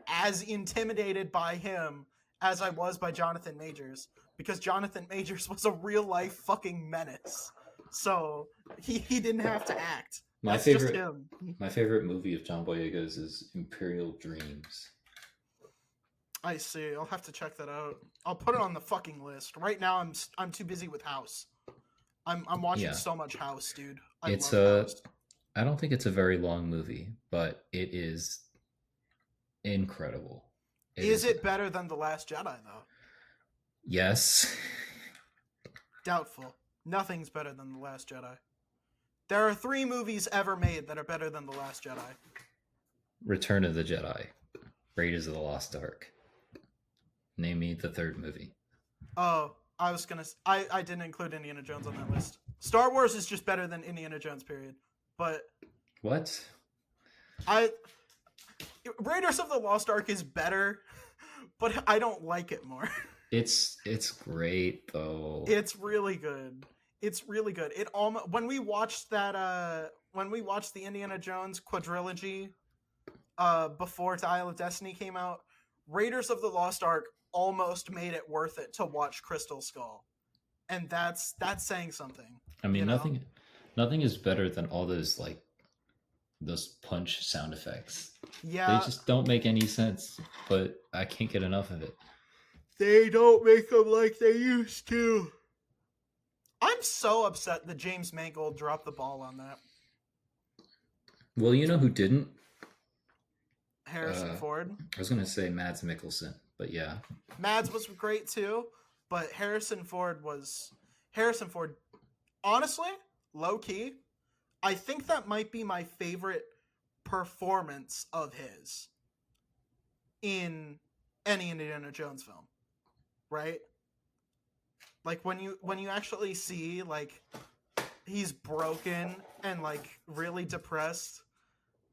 [SPEAKER 1] as intimidated by him as I was by Jonathan Majors. Because Jonathan Majors was a real-life fucking menace. So, he didn't have to act. That's just him.
[SPEAKER 3] My favorite movie of John Boyega's is Imperial Dreams.
[SPEAKER 1] I see. I'll have to check that out. I'll put it on the fucking list. Right now, I'm too busy with House. I'm watching so much House, dude. I love House.
[SPEAKER 3] I don't think it's a very long movie, but it is incredible.
[SPEAKER 1] Is it better than The Last Jedi, though?
[SPEAKER 3] Yes.
[SPEAKER 1] Doubtful. Nothing's better than The Last Jedi. There are 3 movies ever made that are better than The Last Jedi.
[SPEAKER 3] Return of the Jedi. Raiders of the Lost Ark. Name me the 3rd movie.
[SPEAKER 1] Oh, I was gonna... I didn't include Indiana Jones on that list. Star Wars is just better than Indiana Jones, period. But...
[SPEAKER 3] What?
[SPEAKER 1] Raiders of the Lost Ark is better, but I don't like it more.
[SPEAKER 3] It's great, though.
[SPEAKER 1] It's really good. It's really good. It almost... When we watched that... When we watched the Indiana Jones quadrilogy before Dial of Destiny came out, Raiders of the Lost Ark almost made it worth it to watch Crystal Skull, and that's saying something.
[SPEAKER 3] I mean, nothing is better than all those punch sound effects.
[SPEAKER 1] Yeah,
[SPEAKER 3] they just don't make any sense, but I can't get enough of it.
[SPEAKER 1] They don't make them like they used to. I'm so upset that James Mangold dropped the ball on that.
[SPEAKER 3] Well, you know who didn't?
[SPEAKER 1] Harrison Ford.
[SPEAKER 3] I was gonna say Mads Mikkelsen, but yeah,
[SPEAKER 1] Mads was great too, but Harrison Ford. Honestly, low key, I think that might be my favorite performance of his in any Indiana Jones film. Right? Like when you actually see like he's broken and like really depressed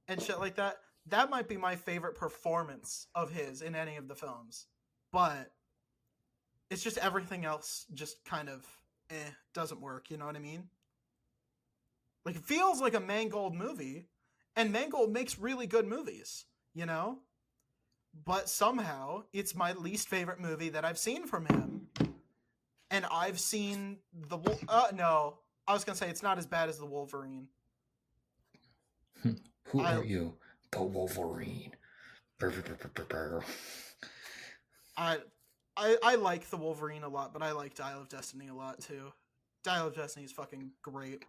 [SPEAKER 1] and shit like that. That might be my favorite performance of his in any of the films. But it's just everything else just kind of doesn't work, you know what I mean? Like it feels like a Mangold movie, and Mangold makes really good movies, you know? But somehow it's my least favorite movie that I've seen from him. And I've seen no, I was going to say it's not as bad as the Wolverine.
[SPEAKER 3] Who are you? The Wolverine.
[SPEAKER 1] I like the Wolverine a lot, but I like Dial of Destiny a lot too. Dial of Destiny is fucking great.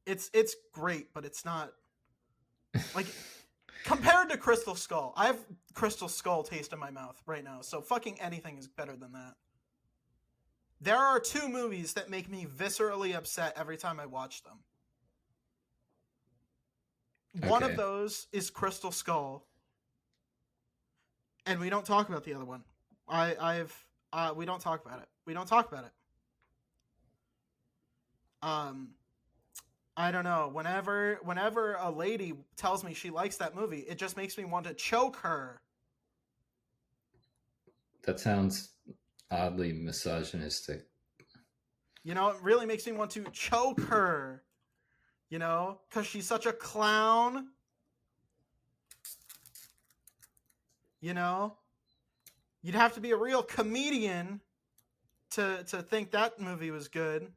[SPEAKER 1] It's great, but it's not like compared to Crystal Skull. I have Crystal Skull taste in my mouth right now, so fucking anything is better than that. There are 2 movies that make me viscerally upset every time I watch them. One of those is Crystal Skull, and we don't talk about the other one. We don't talk about it. We don't talk about it. I don't know. Whenever a lady tells me she likes that movie, it just makes me want to choke her.
[SPEAKER 3] That sounds oddly misogynistic.
[SPEAKER 1] You know, it really makes me want to choke her. You know, because she's such a clown. You know, you'd have to be a real comedian to think that movie was good.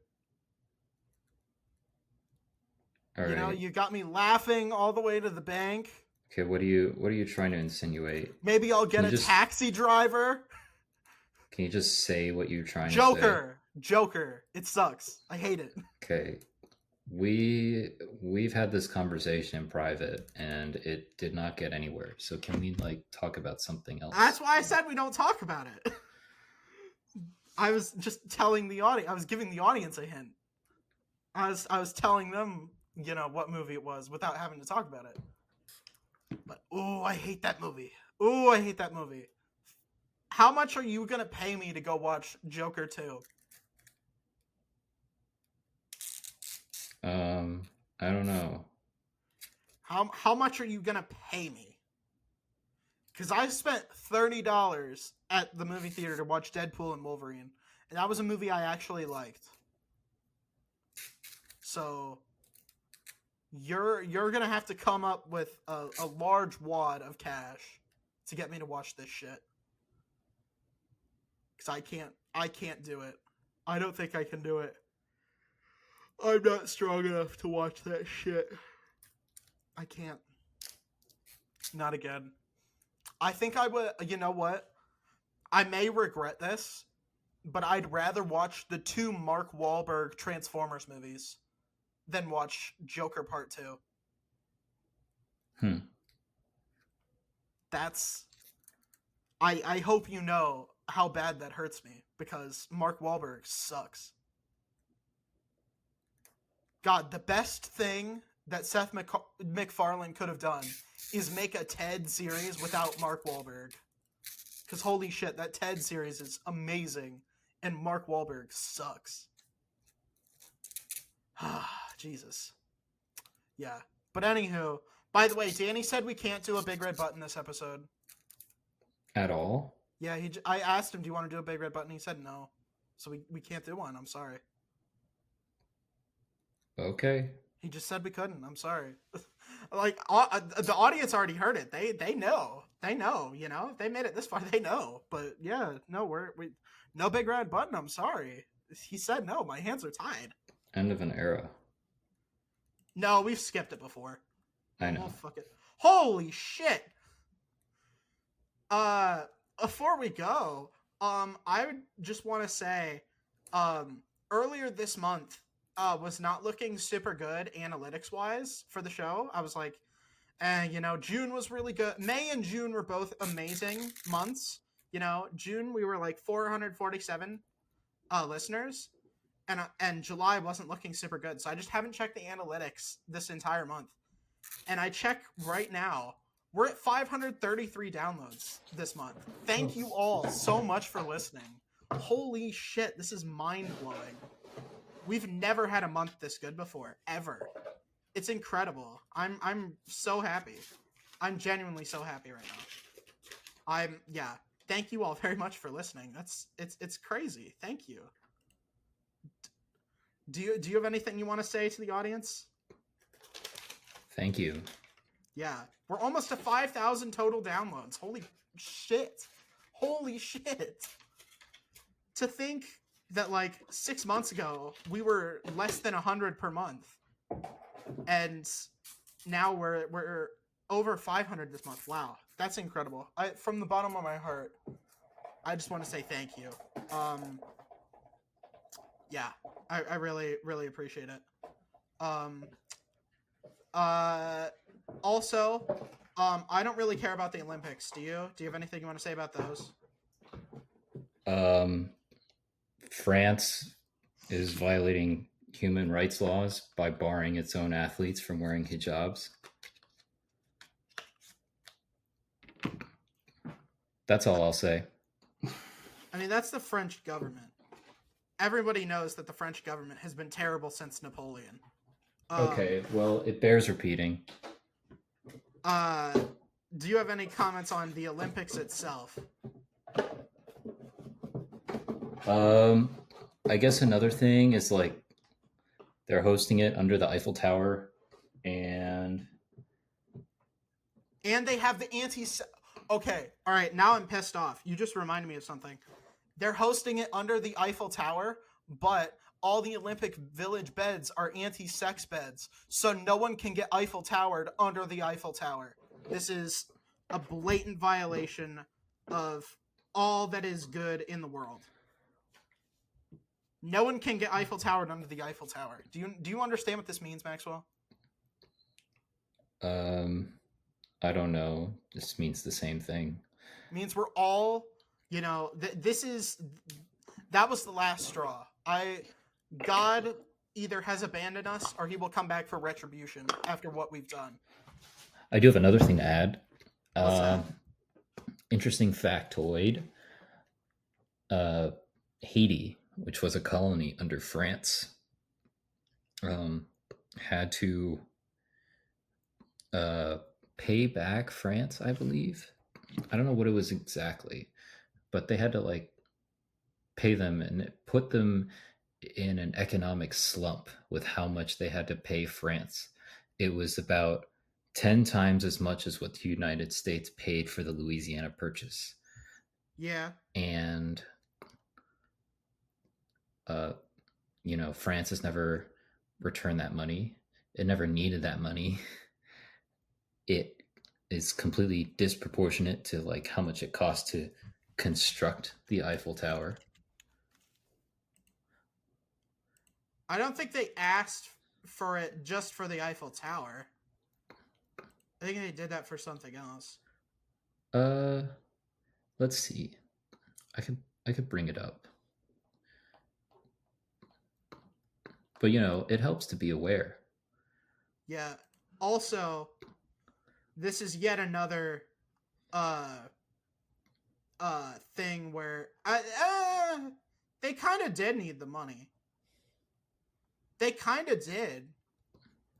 [SPEAKER 3] All right.
[SPEAKER 1] You know, you got me laughing all the way to the bank.
[SPEAKER 3] Okay, what are you trying to insinuate?
[SPEAKER 1] Maybe I'll get a taxi driver.
[SPEAKER 3] Can you just say what you're trying to say?
[SPEAKER 1] Joker. It sucks. I hate it.
[SPEAKER 3] Okay. We've had this conversation in private and it did not get anywhere. So can we talk about something else?
[SPEAKER 1] That's why I said we don't talk about it. I was just telling the audience. I was giving the audience a hint. I was telling them, you know, what movie it was without having to talk about it. But I hate that movie. Ooh, I hate that movie. How much are you gonna pay me to go watch Joker 2?
[SPEAKER 3] I don't know.
[SPEAKER 1] How much are you gonna pay me? Because I spent $30 at the movie theater to watch Deadpool and Wolverine, and that was a movie I actually liked. So you're gonna have to come up with a large wad of cash to get me to watch this shit. Because I can't do it. I don't think I can do it. I'm not strong enough to watch that shit. I can't. Not again. I think I would. You know what? I may regret this, but I'd rather watch the 2 Mark Wahlberg Transformers movies than watch Joker Part 2. That's... I hope you know how bad that hurts me, because Mark Wahlberg sucks. God, the best thing that Seth MacFarlane could have done is make a Ted series without Mark Wahlberg. Because holy shit, that Ted series is amazing, and Mark Wahlberg sucks. Jesus. Yeah. But anywho, by the way, Danny said we can't do a big red button this episode.
[SPEAKER 3] At all?
[SPEAKER 1] Yeah, I asked him, do you want to do a big red button? He said no. So we can't do one. I'm sorry.
[SPEAKER 3] Okay.
[SPEAKER 1] He just said we couldn't. I'm sorry. Like, the audience already heard it. They know. They know, you know? If they made it this far, they know. But yeah, no, we no big red button. I'm sorry. He said no. My hands are tied.
[SPEAKER 3] End of an era.
[SPEAKER 1] No, we've skipped it before.
[SPEAKER 3] I know.
[SPEAKER 1] Oh, fuck it. Holy shit. Before we go, I would just want to say, earlier this month, was not looking super good analytics-wise for the show. I was like, you know, June was really good. May and June were both amazing months. You know, June we were like 447 listeners, and July wasn't looking super good. So I just haven't checked the analytics this entire month. And I check right now. We're at 533 downloads this month. Thank you all so much for listening. Holy shit, this is mind-blowing. We've never had a month this good before, ever. It's incredible. I'm so happy. I'm genuinely so happy right now. Yeah. Thank you all very much for listening. It's crazy. Thank you. Do you have anything you want to say to the audience?
[SPEAKER 3] Thank you.
[SPEAKER 1] Yeah. We're almost to 5,000 total downloads. Holy shit. Holy shit. To think that like 6 months ago we were less than 100 per month, and now we're over 500 this month. Wow, that's incredible. From the bottom of my heart, I just want to say thank you. Yeah, I really appreciate it. Also, I don't really care about the Olympics. Do you have anything you want to say about those?
[SPEAKER 3] France is violating human rights laws by barring its own athletes from wearing hijabs. That's all I'll say.
[SPEAKER 1] I mean, that's the French government. Everybody knows that the French government has been terrible since Napoleon.
[SPEAKER 3] Okay, well, it bears repeating.
[SPEAKER 1] Do you have any comments on the Olympics itself?
[SPEAKER 3] I guess another thing is like they're hosting it under the Eiffel Tower, and
[SPEAKER 1] they have the Okay, all right, now I'm pissed off. You just reminded me of something. They're hosting it under the Eiffel Tower, but all the Olympic Village beds are anti-sex beds, so no one can get Eiffel Towered under the Eiffel Tower. This is a blatant violation of all that is good in the world. No one can get Eiffel Towered under the Eiffel Tower. Do you understand what this means, Maxwell?
[SPEAKER 3] I don't know. This means the same thing.
[SPEAKER 1] It means we're all, you know, that was the last straw. God either has abandoned us or he will come back for retribution after what we've done.
[SPEAKER 3] I do have another thing to add.
[SPEAKER 1] What's that?
[SPEAKER 3] interesting factoid. Haiti, which was a colony under France, had to pay back France, I believe. I don't know what it was exactly, but they had to like pay them, and it put them in an economic slump with how much they had to pay France. It was about 10 times as much as what the United States paid for the Louisiana Purchase.
[SPEAKER 1] Yeah.
[SPEAKER 3] And France has never returned that money. It never needed that money. It is completely disproportionate to like how much it cost to construct the Eiffel Tower.
[SPEAKER 1] I don't think they asked for it just for the Eiffel Tower. I think they did that for something else.
[SPEAKER 3] Let's see. I could bring it up. But it helps to be aware.
[SPEAKER 1] Yeah. Also, this is yet another thing where they kind of did need the money. They kind of did.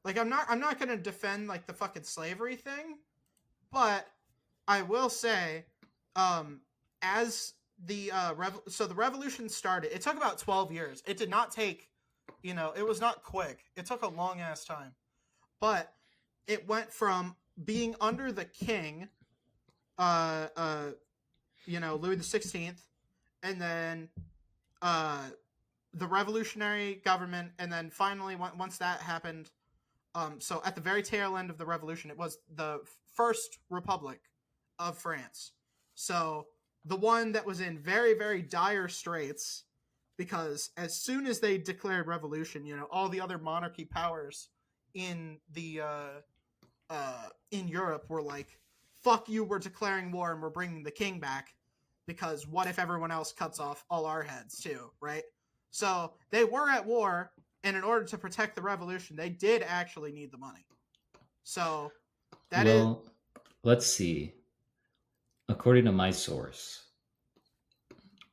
[SPEAKER 1] Like, I'm not gonna defend like the fucking slavery thing, but I will say, as the so the revolution started, it took about 12 years. It did not take, it was not quick. It took a long ass time, but it went from being under the king, Louis the 16th, and then the revolutionary government, and then finally once that happened, so at the very tail end of the revolution, it was the first republic of France. So the one that was in very, very dire straits, because as soon as they declared revolution, all the other monarchy powers in the in Europe were like, fuck you, we're declaring war and we're bringing the king back, because what if everyone else cuts off all our heads too, right? So they were at war, and in order to protect the revolution, they did actually need the money. So
[SPEAKER 3] let's see. According to my source,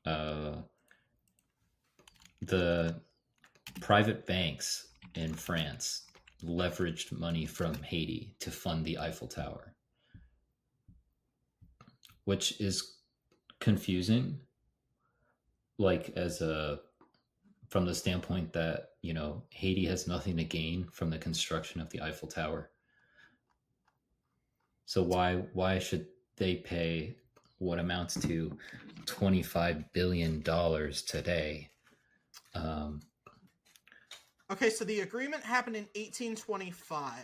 [SPEAKER 3] the private banks in France leveraged money from Haiti to fund the Eiffel Tower, which is confusing, like from the standpoint that Haiti has nothing to gain from the construction of the Eiffel Tower. So why should they pay what amounts to $25 billion today?
[SPEAKER 1] Okay, so the agreement happened in 1825,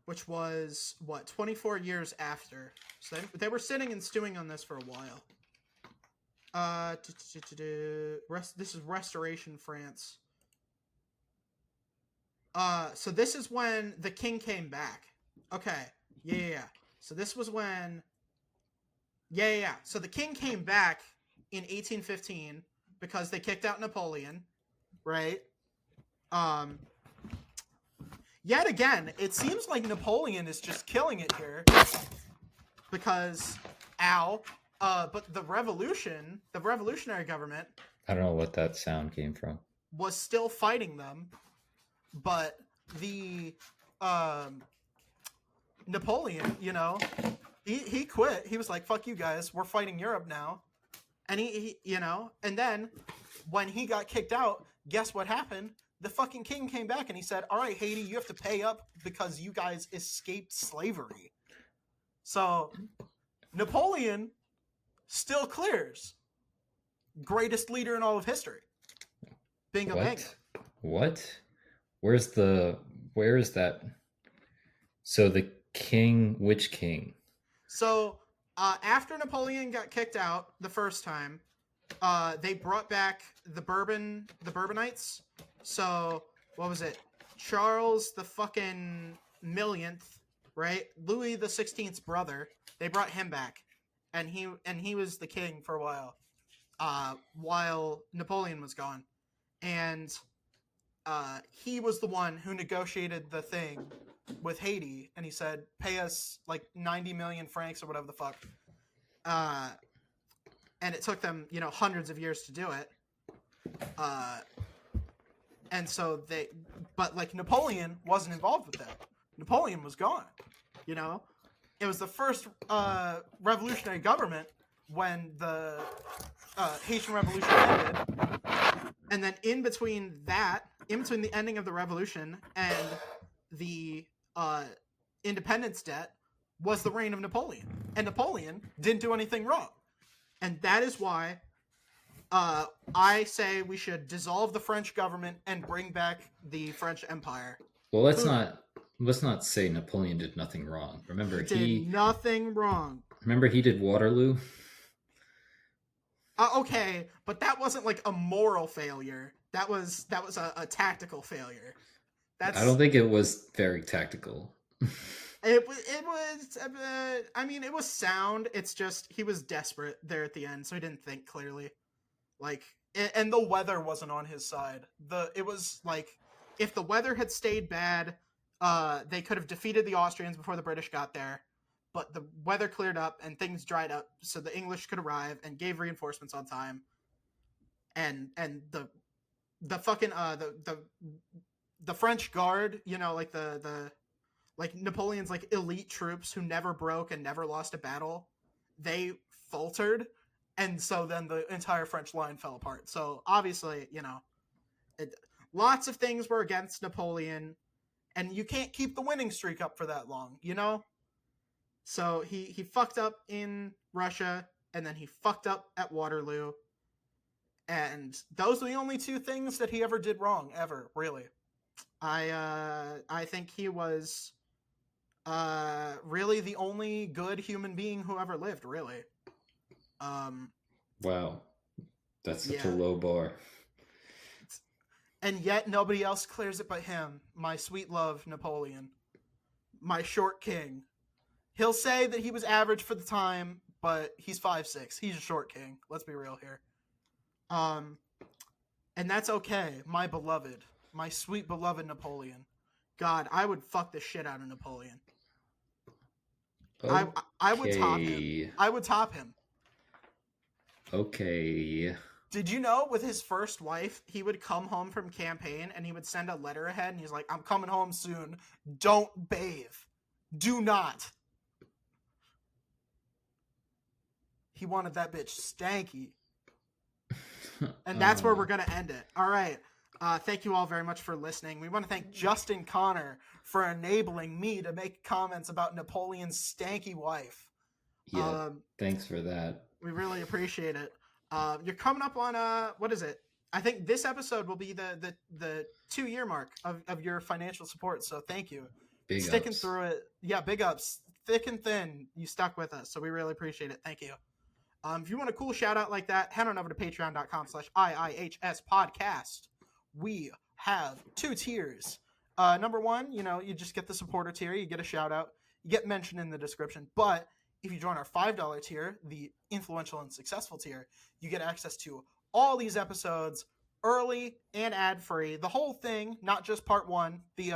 [SPEAKER 1] which was, 24 years after. So they were sitting and stewing on this for a while. This is Restoration France. So this is when the king came back. Okay, yeah. So this was when... Yeah. So the king came back in 1815 because they kicked out Napoleon, right? Yet again, it seems like Napoleon is just killing it here, because but the revolutionary government,
[SPEAKER 3] I don't know what that sound came from,
[SPEAKER 1] was still fighting them, but the Napoleon, he quit. He was like, fuck you guys, we're fighting Europe now. And he and then when he got kicked out, guess what happened? The fucking king came back and he said, all right, Haiti, you have to pay up because you guys escaped slavery. So Napoleon still clears. Greatest leader in all of history. Bingo bango.
[SPEAKER 3] What? Where is that? So the king, which king?
[SPEAKER 1] So after Napoleon got kicked out the first time, they brought back the Bourbonites. So what was it? Charles the fucking millionth, right? Louis the 16th's brother. They brought him back, and he was the king for a while Napoleon was gone, and he was the one who negotiated the thing with Haiti, and he said, "Pay us like 90 million francs or whatever the fuck." And it took them, hundreds of years to do it. And so but like Napoleon wasn't involved with that. Napoleon was gone. It was the first revolutionary government when the Haitian Revolution ended, and then in between the ending of the revolution and the independence debt was the reign of Napoleon, and Napoleon didn't do anything wrong, and that is why I say we should dissolve the French government and bring back the French Empire.
[SPEAKER 3] Well, let's not say Napoleon did nothing wrong. Remember,
[SPEAKER 1] he did nothing wrong.
[SPEAKER 3] Remember, he did Waterloo.
[SPEAKER 1] Okay, but that wasn't like a moral failure. That was a tactical failure.
[SPEAKER 3] I don't think it was very tactical.
[SPEAKER 1] It was. I mean, it was sound. It's just he was desperate there at the end, so he didn't think clearly. Like, and the weather wasn't on his side. It was like, if the weather had stayed bad, they could have defeated the Austrians before the British got there. But the weather cleared up and things dried up, so the English could arrive and gave reinforcements on time. And the fucking the French Guard, like like Napoleon's like elite troops who never broke and never lost a battle, they faltered. And so then the entire French line fell apart. So obviously, lots of things were against Napoleon, and you can't keep the winning streak up for that long, So he fucked up in Russia, and then he fucked up at Waterloo. And those are the only two things that he ever did wrong, ever, really. I think he was really the only good human being who ever lived, really.
[SPEAKER 3] Wow, that's such a low bar.
[SPEAKER 1] And yet nobody else clears it but him, my sweet love Napoleon, my short king. He'll say that he was average for the time, but he's 5'6". He's a short king. Let's be real here. And that's okay, my beloved, my sweet beloved Napoleon. God, I would fuck the shit out of Napoleon. Okay. I would top him. I would top him.
[SPEAKER 3] Okay.
[SPEAKER 1] Did you know with his first wife, he would come home from campaign and he would send a letter ahead and he's like, "I'm coming home soon. Don't bathe. Do not." He wanted that bitch stanky. And that's where we're going to end it. All right. Thank you all very much for listening. We want to thank Justin Connor for enabling me to make comments about Napoleon's stanky wife.
[SPEAKER 3] Yeah, thanks for that.
[SPEAKER 1] We really appreciate it. You're coming up on what is it? I think this episode will be the 2-year mark of your financial support. So thank you.
[SPEAKER 3] Big
[SPEAKER 1] Sticking
[SPEAKER 3] ups.
[SPEAKER 1] through it. Yeah, big ups. Thick and thin. You stuck with us. So we really appreciate it. Thank you. If you want a cool shout out like that, head on over to patreon.com/IIHS podcast. We have 2 tiers. Number 1, you just get the supporter tier. You get a shout out. You get mentioned in the description. But if you join our $5 tier, the influential and successful tier, you get access to all these episodes early and ad-free. The whole thing, not just part 1. The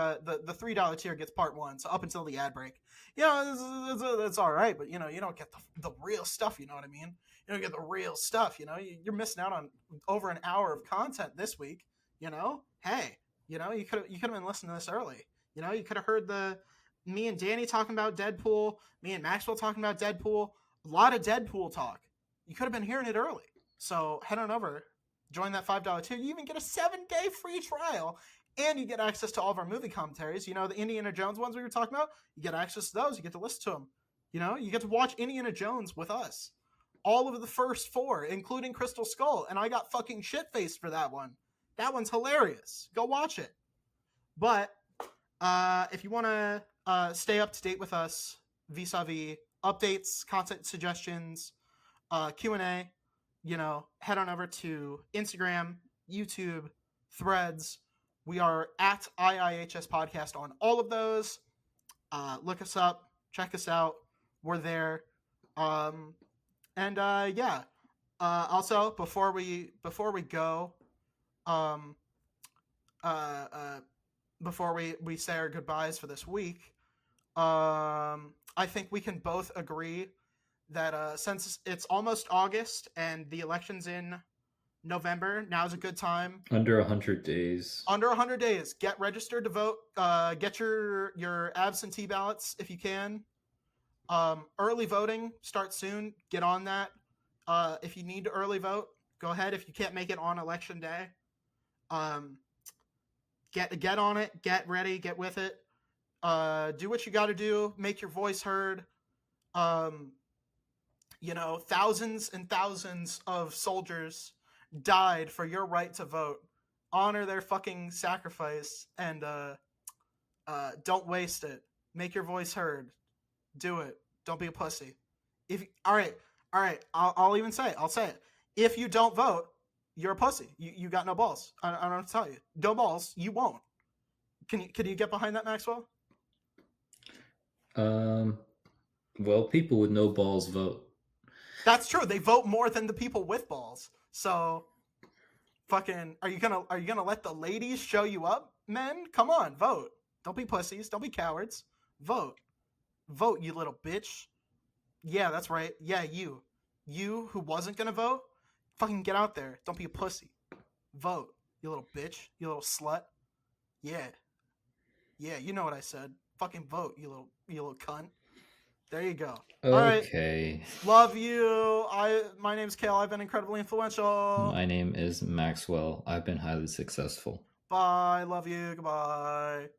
[SPEAKER 1] $3 tier gets part 1, so up until the ad break. It's all right, but you don't get the real stuff. You know what I mean? You don't get the real stuff. You're missing out on over an hour of content this week. Hey, you could have been listening to this early. You could have heard me and Danny talking about Deadpool, me and Maxwell talking about Deadpool, a lot of Deadpool talk. You could have been hearing it early. So head on over, join that $5 tier. You even get a 7-day free trial, and you get access to all of our movie commentaries. The Indiana Jones ones we were talking about, you get access to those. You get to listen to them. You get to watch Indiana Jones with us. All of the first 4, including Crystal Skull, and I got fucking shit-faced for that one. That one's hilarious. Go watch it. But if you want to stay up to date with us vis-a-vis updates, content suggestions, Q&A, head on over to Instagram, YouTube, Threads. We are at IIHS Podcast on all of those. Look us up. Check us out. We're there. Also, before we go, before we say our goodbyes for this week, I think we can both agree that since it's almost August and the election's in November, now's a good time.
[SPEAKER 3] Under 100 days.
[SPEAKER 1] Under 100 days, get registered to vote. Get your absentee ballots if you can. Early voting starts soon. Get on that. If you need to early vote, go ahead. If you can't make it on election day, get on it. Get ready. Get with it. Do what you got to do. Make your voice heard. Thousands and thousands of soldiers died for your right to vote. Honor their fucking sacrifice and don't waste it. Make your voice heard. Do it. Don't be a pussy. All right. I'll even say it. I'll say it. If you don't vote, you're a pussy. You got no balls. I don't have to tell you. No balls. You won't. Can you get behind that, Maxwell?
[SPEAKER 3] Well, people with no balls vote.
[SPEAKER 1] That's true. They vote more than the people with balls. So, fucking, are you gonna let the ladies show you up, men? Come on, vote. Don't be pussies. Don't be cowards. Vote, you little bitch. Yeah, that's right. Yeah, you who wasn't gonna vote, fucking get out there. Don't be a pussy. Vote, you little bitch. You little slut. Yeah, you know what I said. Fucking vote, you little cunt. There you go.
[SPEAKER 3] Okay.
[SPEAKER 1] All right. Love you. My name's Kael. I've been incredibly influential.
[SPEAKER 3] My name is Maxwell. I've been highly successful.
[SPEAKER 1] Bye. Love you. Goodbye.